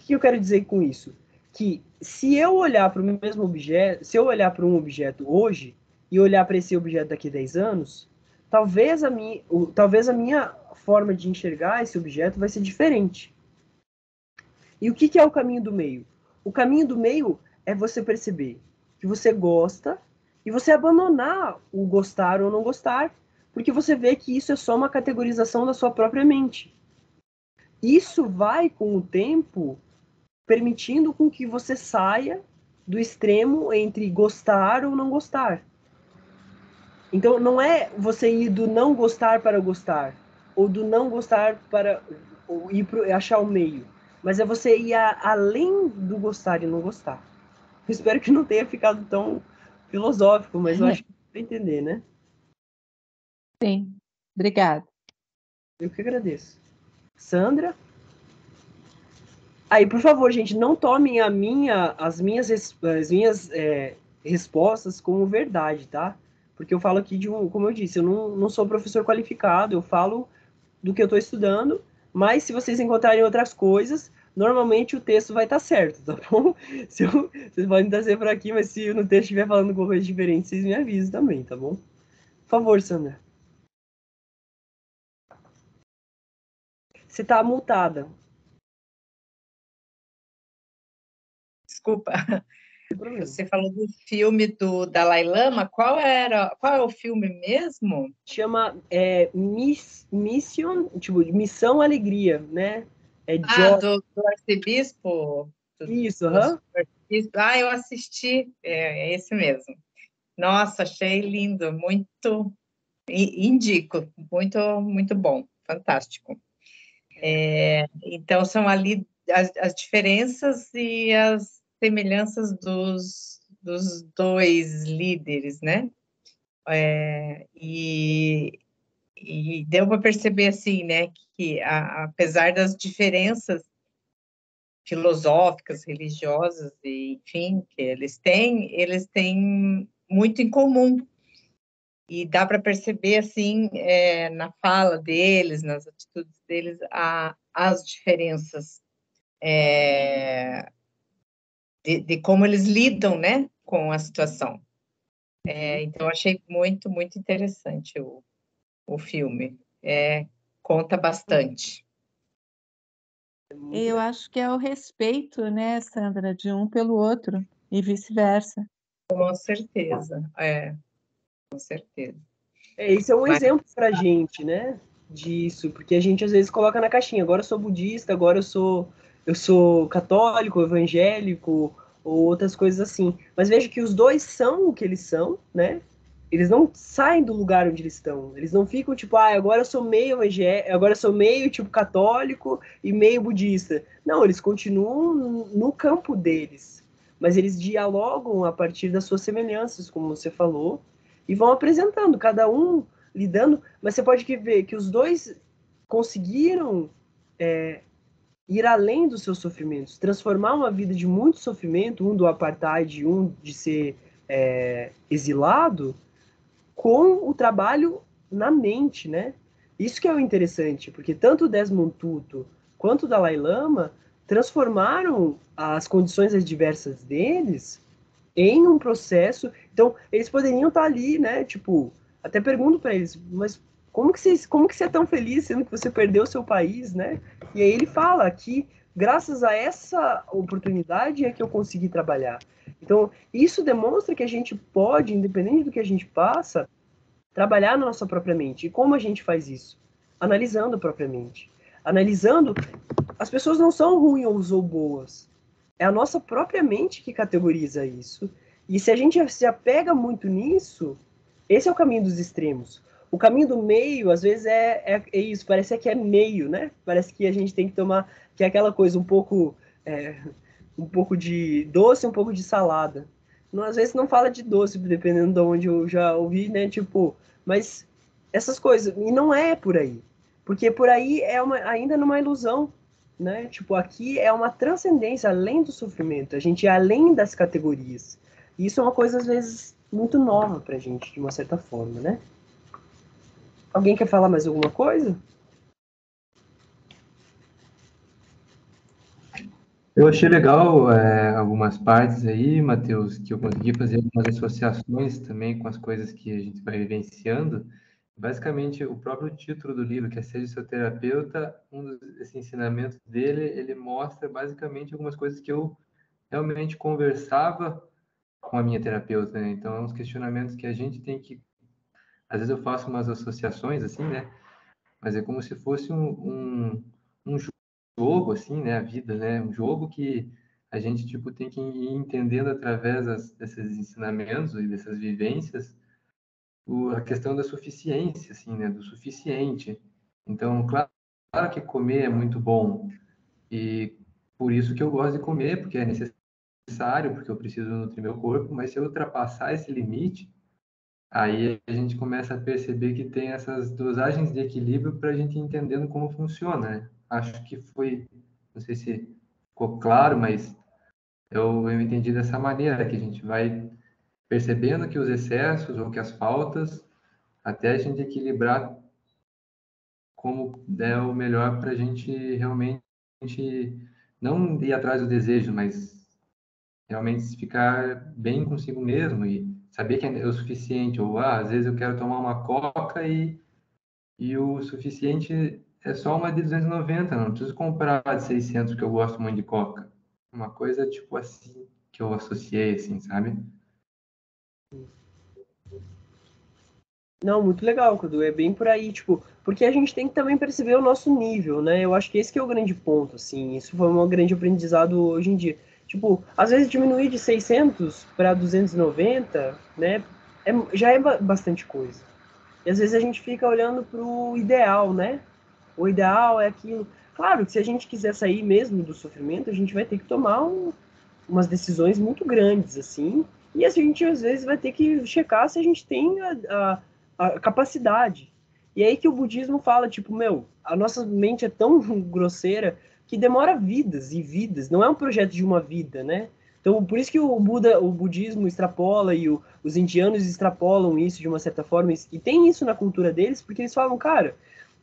eu quero dizer com isso? Que se eu olhar para o mesmo objeto, se eu olhar para um objeto hoje e olhar para esse objeto daqui a 10 anos, talvez a minha forma de enxergar esse objeto vai ser diferente. E o que é o caminho do meio? O caminho do meio é você perceber que você gosta e você abandonar o gostar ou não gostar, porque você vê que isso é só uma categorização da sua própria mente. Isso vai, com o tempo, permitindo com que você saia do extremo entre gostar ou não gostar. Então, não é você ir do não gostar para gostar, ou do não gostar para ir para achar o meio, mas é você ir além do gostar e não gostar. Eu espero que não tenha ficado tão filosófico, mas eu acho que dá para entender, né? Sim, obrigada. Eu que agradeço. Sandra? Aí, por favor, gente, não tomem as minhas respostas como verdade, tá? Porque eu falo aqui como eu disse, eu não sou professor qualificado, eu falo do que eu estou estudando, mas se vocês encontrarem outras coisas, normalmente o texto vai estar certo, tá bom? Vocês podem estar sempre por aqui, mas se no texto estiver falando alguma coisa diferente, vocês me avisam também, tá bom? Por favor, Sandra. Você tá multada. Desculpa. Sem problema. Você falou do filme do Dalai Lama. Qual é o filme mesmo? Chama Mission, tipo, Missão Alegria, né? É Do arcebispo? Isso, aham. Eu assisti. É esse mesmo. Nossa, achei lindo. Muito... Indico. Muito, muito bom. Fantástico. Então, são ali as diferenças e as semelhanças dos dois líderes, né? E deu para perceber, assim, né, que apesar das diferenças filosóficas, religiosas, e, enfim, que eles têm muito em comum. E dá para perceber, assim, na fala deles, nas atitudes deles, as diferenças de como eles lidam, né, com a situação. Então, eu achei muito, muito interessante o filme. Conta bastante. Eu acho que é o respeito, né, Sandra, de um pelo outro e vice-versa. Com certeza, com certeza. Esse é um exemplo pra gente, né? Disso, porque a gente às vezes coloca na caixinha, agora eu sou budista, agora eu sou católico, evangélico, ou outras coisas assim. Mas veja que os dois são o que eles são, né? Eles não saem do lugar onde eles estão. Eles não ficam tipo, agora eu sou meio evangélico, agora eu sou meio tipo católico e meio budista. Não, eles continuam no campo deles. Mas eles dialogam a partir das suas semelhanças, como você falou, e vão apresentando, cada um lidando, mas você pode ver que os dois conseguiram ir além dos seus sofrimentos, transformar uma vida de muito sofrimento, um do apartheid, um de ser exilado, com o trabalho na mente, né? Isso que é o interessante, porque tanto Desmond Tutu quanto o Dalai Lama transformaram as condições adversas deles em um processo. Então, eles poderiam estar ali, né? Tipo, até pergunto para eles, mas como que você é tão feliz sendo que você perdeu o seu país, né? E aí ele fala que graças a essa oportunidade é que eu consegui trabalhar. Então, isso demonstra que a gente pode, independente do que a gente passa, trabalhar na nossa própria mente. E como a gente faz isso? Analisando propriamente. Analisando, as pessoas não são ruins ou boas. É a nossa própria mente que categoriza isso. E se a gente se apega muito nisso, esse é o caminho dos extremos. O caminho do meio, às vezes, é isso, parece que é meio, né? Parece que a gente tem que tomar, que é aquela coisa um pouco de doce, um pouco de salada. Não, às vezes não fala de doce, dependendo de onde eu já ouvi, né? Tipo, mas essas coisas, e não é por aí. Porque por aí ainda numa ilusão, né? Tipo, aqui é uma transcendência além do sofrimento, a gente é além das categorias. E isso é uma coisa, às vezes, muito nova pra gente, de uma certa forma, né? Alguém quer falar mais alguma coisa? Eu achei legal algumas partes aí, Matheus, que eu consegui fazer algumas associações também com as coisas que a gente vai vivenciando. Basicamente, o próprio título do livro, que é Seja Seu Terapeuta, esse ensinamento dele, ele mostra basicamente algumas coisas que eu realmente conversava com a minha terapeuta, né? Então, é uns questionamentos que a gente tem que... Às vezes eu faço umas associações, assim, né? Mas é como se fosse um jogo, assim, né? A vida, né? Um jogo que a gente, tipo, tem que ir entendendo através desses ensinamentos e dessas vivências a questão da suficiência, assim, né? Do suficiente. Então, claro que comer é muito bom e por isso que eu gosto de comer, porque é necessário, porque eu preciso nutrir meu corpo, mas se eu ultrapassar esse limite, aí a gente começa a perceber que tem essas dosagens de equilíbrio para a gente ir entendendo como funciona, né? Acho que foi, não sei se ficou claro, mas eu entendi dessa maneira, que a gente vai percebendo que os excessos ou que as faltas, até a gente equilibrar como der o melhor para a gente realmente não ir atrás do desejo, mas realmente ficar bem consigo mesmo e saber que é o suficiente. Ou, às vezes eu quero tomar uma Coca e o suficiente é só uma de 290, não preciso comprar de 600 porque eu gosto muito de Coca. Uma coisa tipo assim, que eu associei, assim, sabe? Não, muito legal, Cadu. É bem por aí, tipo, porque a gente tem que também perceber o nosso nível, né? Eu acho que esse que é o grande ponto, assim. Isso foi um grande aprendizado hoje em dia. Tipo, às vezes diminuir de 600 para 290, né? Já é bastante coisa. E às vezes a gente fica olhando pro ideal, né? O ideal é aquilo. Claro que se a gente quiser sair mesmo do sofrimento, a gente vai ter que tomar umas decisões muito grandes, assim. E a gente às vezes vai ter que checar se a gente tem a capacidade. E aí que o budismo fala, tipo, meu, a nossa mente é tão grosseira que demora vidas e vidas. Não é um projeto de uma vida, né? Então, por isso que o budismo extrapola e os indianos extrapolam isso de uma certa forma. E tem isso na cultura deles, porque eles falam, cara,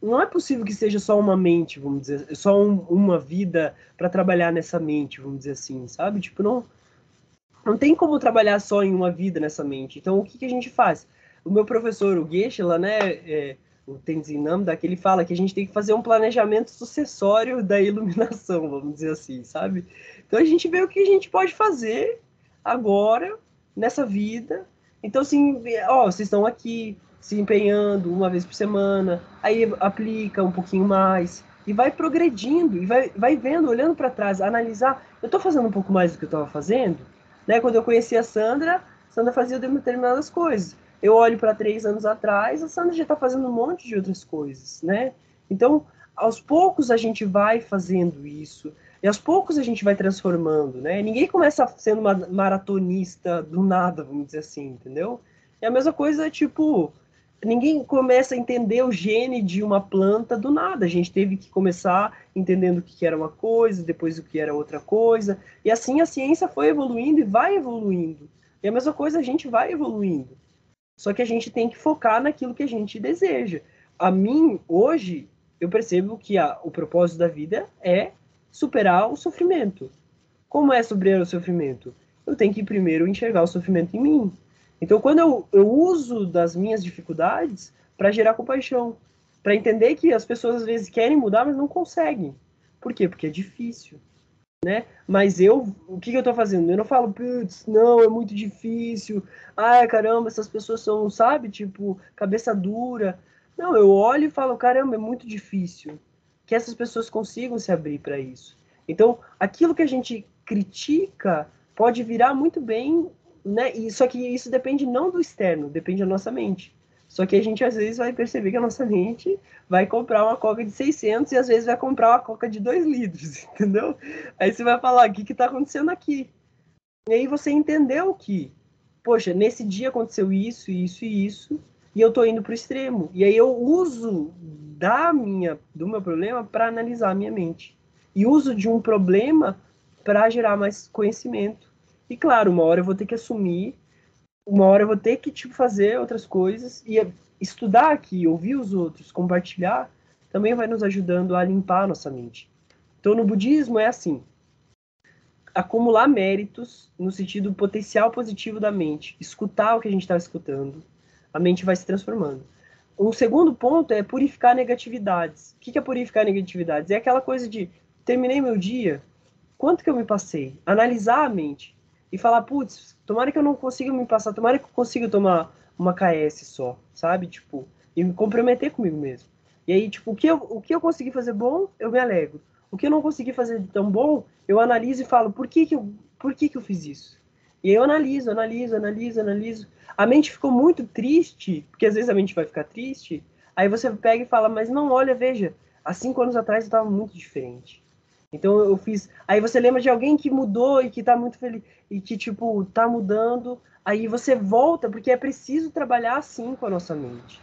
não é possível que seja só uma mente, vamos dizer, só uma vida para trabalhar nessa mente, vamos dizer assim, sabe? Tipo, não tem como trabalhar só em uma vida nessa mente. Então, o que a gente faz? O meu professor, o Geshe-la, né, o Tenzin Namda, que ele fala que a gente tem que fazer um planejamento sucessório da iluminação, vamos dizer assim, sabe? Então, a gente vê o que a gente pode fazer agora, nessa vida. Então, assim, ó, vocês estão aqui se empenhando uma vez por semana, aí aplica um pouquinho mais, e vai progredindo, e vai vendo, olhando para trás, analisar, eu estou fazendo um pouco mais do que eu estava fazendo? Né? Quando eu conheci a Sandra fazia determinadas coisas. Eu olho para 3 anos atrás, a Sandra já está fazendo um monte de outras coisas, né? Então, aos poucos a gente vai fazendo isso, e aos poucos a gente vai transformando, né? Ninguém começa sendo uma maratonista do nada, vamos dizer assim, entendeu? É a mesma coisa, tipo, ninguém começa a entender o gene de uma planta do nada. A gente teve que começar entendendo o que era uma coisa, depois o que era outra coisa. E assim a ciência foi evoluindo e vai evoluindo. E a mesma coisa a gente vai evoluindo. Só que a gente tem que focar naquilo que a gente deseja. A mim, hoje, eu percebo que o propósito da vida é superar o sofrimento. Como é superar o sofrimento? Eu tenho que primeiro enxergar o sofrimento em mim. Então, quando eu uso das minhas dificuldades para gerar compaixão, para entender que as pessoas às vezes querem mudar, mas não conseguem. Por quê? Porque é difícil, né? Mas o que eu estou fazendo? Eu não falo, putz, não, é muito difícil. Ai, caramba, essas pessoas são, sabe, tipo, cabeça dura. Não, eu olho e falo, caramba, é muito difícil. Que essas pessoas consigam se abrir para isso. Então, aquilo que a gente critica pode virar muito bem, né? E só que isso depende não do externo, depende da nossa mente. Só que a gente às vezes vai perceber que a nossa mente vai comprar uma coca de 600 e às vezes vai comprar uma coca de 2 litros, entendeu? Aí você vai falar, o que está acontecendo aqui? E aí você entendeu que, poxa, nesse dia aconteceu isso, isso e isso, e eu tô indo pro extremo. E aí eu uso do meu problema para analisar a minha mente. E uso de um problema para gerar mais conhecimento. E claro, uma hora eu vou ter que assumir, uma hora eu vou ter que tipo, fazer outras coisas, e estudar aqui, ouvir os outros, compartilhar, também vai nos ajudando a limpar a nossa mente. Então no budismo é assim, acumular méritos no sentido potencial positivo da mente, escutar o que a gente está escutando, a mente vai se transformando. Um segundo ponto é purificar negatividades. O que é purificar negatividades? É aquela coisa de terminei meu dia, quanto que eu me passei? Analisar a mente e falar, putz, tomara que eu não consiga me passar, tomara que eu consiga tomar uma KS só, sabe? Tipo, e me comprometer comigo mesmo. E aí, tipo, o que eu consegui fazer bom, eu me alegro. O que eu não consegui fazer de tão bom, eu analiso e falo, por que eu fiz isso? E aí eu analiso. A mente ficou muito triste, porque às vezes a mente vai ficar triste, aí você pega e fala, mas não, olha, veja, há 5 anos atrás eu estava muito diferente. Então eu fiz. Aí você lembra de alguém que mudou e que tá muito feliz e que, tipo, tá mudando. Aí você volta, porque é preciso trabalhar assim com a nossa mente.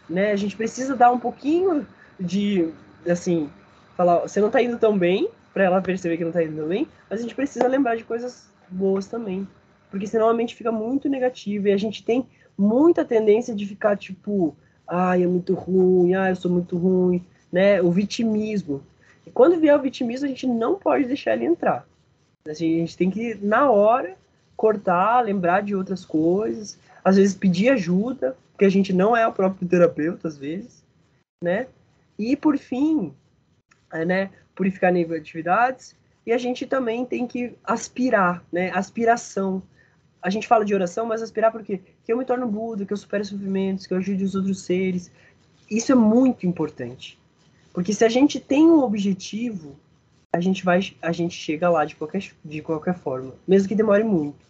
Né? A gente precisa dar um pouquinho de, assim, falar, você não tá indo tão bem, para ela perceber que não tá indo tão bem, mas a gente precisa lembrar de coisas boas também. Porque senão a mente fica muito negativa e a gente tem muita tendência de ficar, tipo, ai, é muito ruim, ai, eu sou muito ruim, né? O vitimismo. E quando vier o vitimismo, a gente não pode deixar ele entrar. Assim, a gente tem que, na hora, cortar, lembrar de outras coisas, às vezes pedir ajuda, porque a gente não é o próprio terapeuta, às vezes, né? E, por fim, né, purificar negatividades, e a gente também tem que aspirar, né? Aspiração. A gente fala de oração, mas aspirar por quê? Que eu me torno Buda, que eu supere sofrimentos, que eu ajude os outros seres. Isso é muito importante. Porque se a gente tem um objetivo, a gente chega lá de qualquer forma, mesmo que demore muito.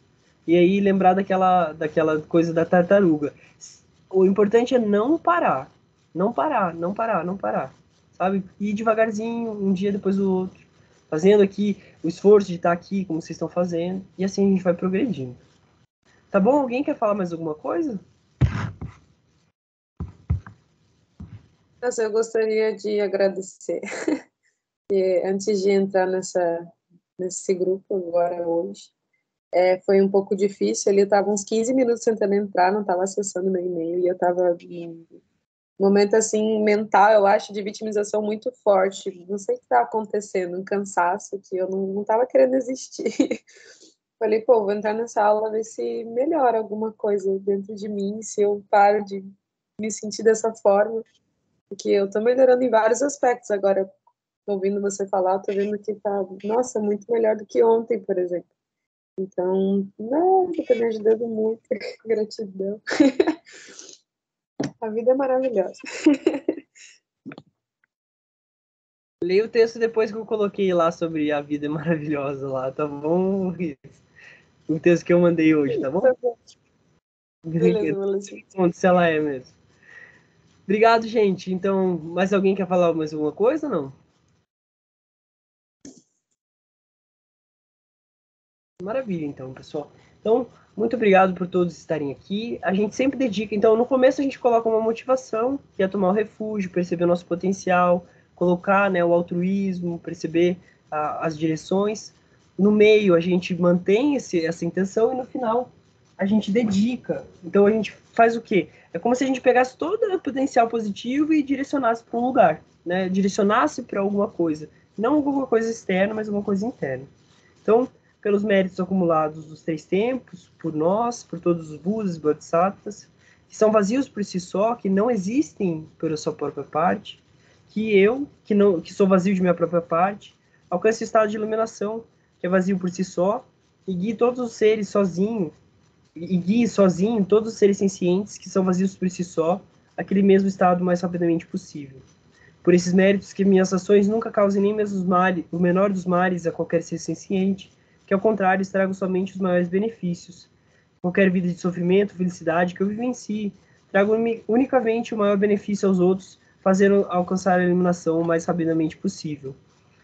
E aí lembrar daquela coisa da tartaruga. O importante é não parar. Não parar, não parar, não parar. Sabe? Ir devagarzinho, um dia depois do outro. Fazendo aqui o esforço de estar aqui, como vocês estão fazendo. E assim a gente vai progredindo. Tá bom? Alguém quer falar mais alguma coisa? Nossa, eu gostaria de agradecer. E antes de entrar nesse grupo agora hoje, foi um pouco difícil. Eu estava uns 15 minutos tentando entrar, não estava acessando meu e-mail, e eu estava em um momento assim mental, eu acho, de vitimização muito forte. Não sei o que está acontecendo, um cansaço que eu não estava querendo existir. Falei, pô, vou entrar nessa aula, ver se melhora alguma coisa dentro de mim, se eu paro de me sentir dessa forma, porque eu tô melhorando em vários aspectos agora. Tô ouvindo você falar, tô vendo que tá, nossa, muito melhor do que ontem, por exemplo. Então, nossa, tá me ajudando muito. Gratidão. A vida é maravilhosa. Leia o texto depois que eu coloquei lá sobre a vida é maravilhosa lá, tá bom, Riz? O texto que eu mandei hoje, tá bom? Tá bom. Beleza, beleza. Se ela é mesmo. Obrigado, gente. Então, mais alguém quer falar mais alguma coisa ou não? Maravilha, então, pessoal. Então, muito obrigado por todos estarem aqui. A gente sempre dedica. Então, no começo a gente coloca uma motivação, que é tomar o refúgio, perceber o nosso potencial, colocar, né, o altruísmo, perceber as direções. No meio a gente mantém essa intenção e no final a gente dedica. Então a gente faz o quê? É como se a gente pegasse todo o potencial positivo e direcionasse para um lugar, né? Direcionasse para alguma coisa. Não alguma coisa externa, mas uma coisa interna. Então, pelos méritos acumulados dos 3 tempos, por nós, por todos os Budas e Bodhisattvas, que são vazios por si só, que não existem pela sua própria parte, que eu, que sou vazio de minha própria parte, alcance o estado de iluminação, que é vazio por si só, e guie todos os seres sozinho, e guie sozinho todos os seres sencientes que são vazios por si só, aquele mesmo estado o mais rapidamente possível. Por esses méritos, que minhas ações nunca causem nem mesmo o menor dos males a qualquer ser senciente, que ao contrário tragam somente os maiores benefícios. Qualquer vida de sofrimento, felicidade que eu vivencie, trago unicamente o maior benefício aos outros, fazendo alcançar a iluminação o mais rapidamente possível.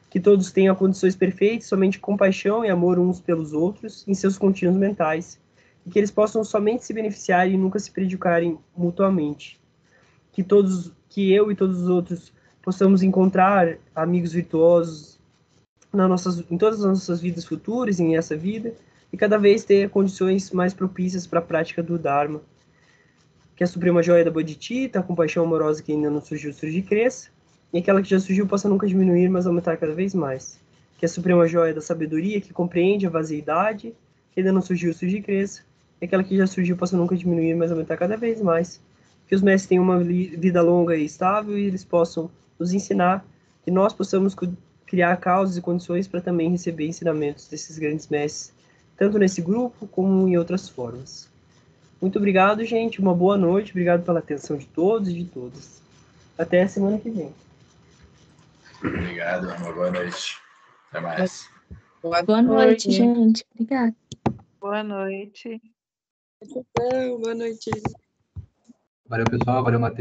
Que todos tenham condições perfeitas, somente compaixão e amor uns pelos outros, em seus contínuos mentais, e que eles possam somente se beneficiar e nunca se prejudicarem mutuamente. Que eu e todos os outros possamos encontrar amigos virtuosos em todas as nossas vidas futuras, em essa vida, e cada vez ter condições mais propícias para a prática do Dharma. Que a suprema joia da Bodhicitta, a compaixão amorosa que ainda não surgiu, surge e cresça, e aquela que já surgiu possa nunca diminuir, mas aumentar cada vez mais. Que a suprema joia da sabedoria, que compreende a vaziedade, que ainda não surgiu, surge e cresça, e aquela que já surgiu possa nunca diminuir, mas aumentar cada vez mais. Que os mestres tenham uma vida longa e estável, e eles possam nos ensinar, que nós possamos criar causas e condições para também receber ensinamentos desses grandes mestres, tanto nesse grupo como em outras formas. Muito obrigado, gente. Uma boa noite. Obrigado pela atenção de todos e de todas. Até a semana que vem. Obrigado. Uma boa noite. Até mais. Boa noite, gente. Obrigada. Boa noite. Boa noite. Valeu, pessoal. Valeu, Matheus.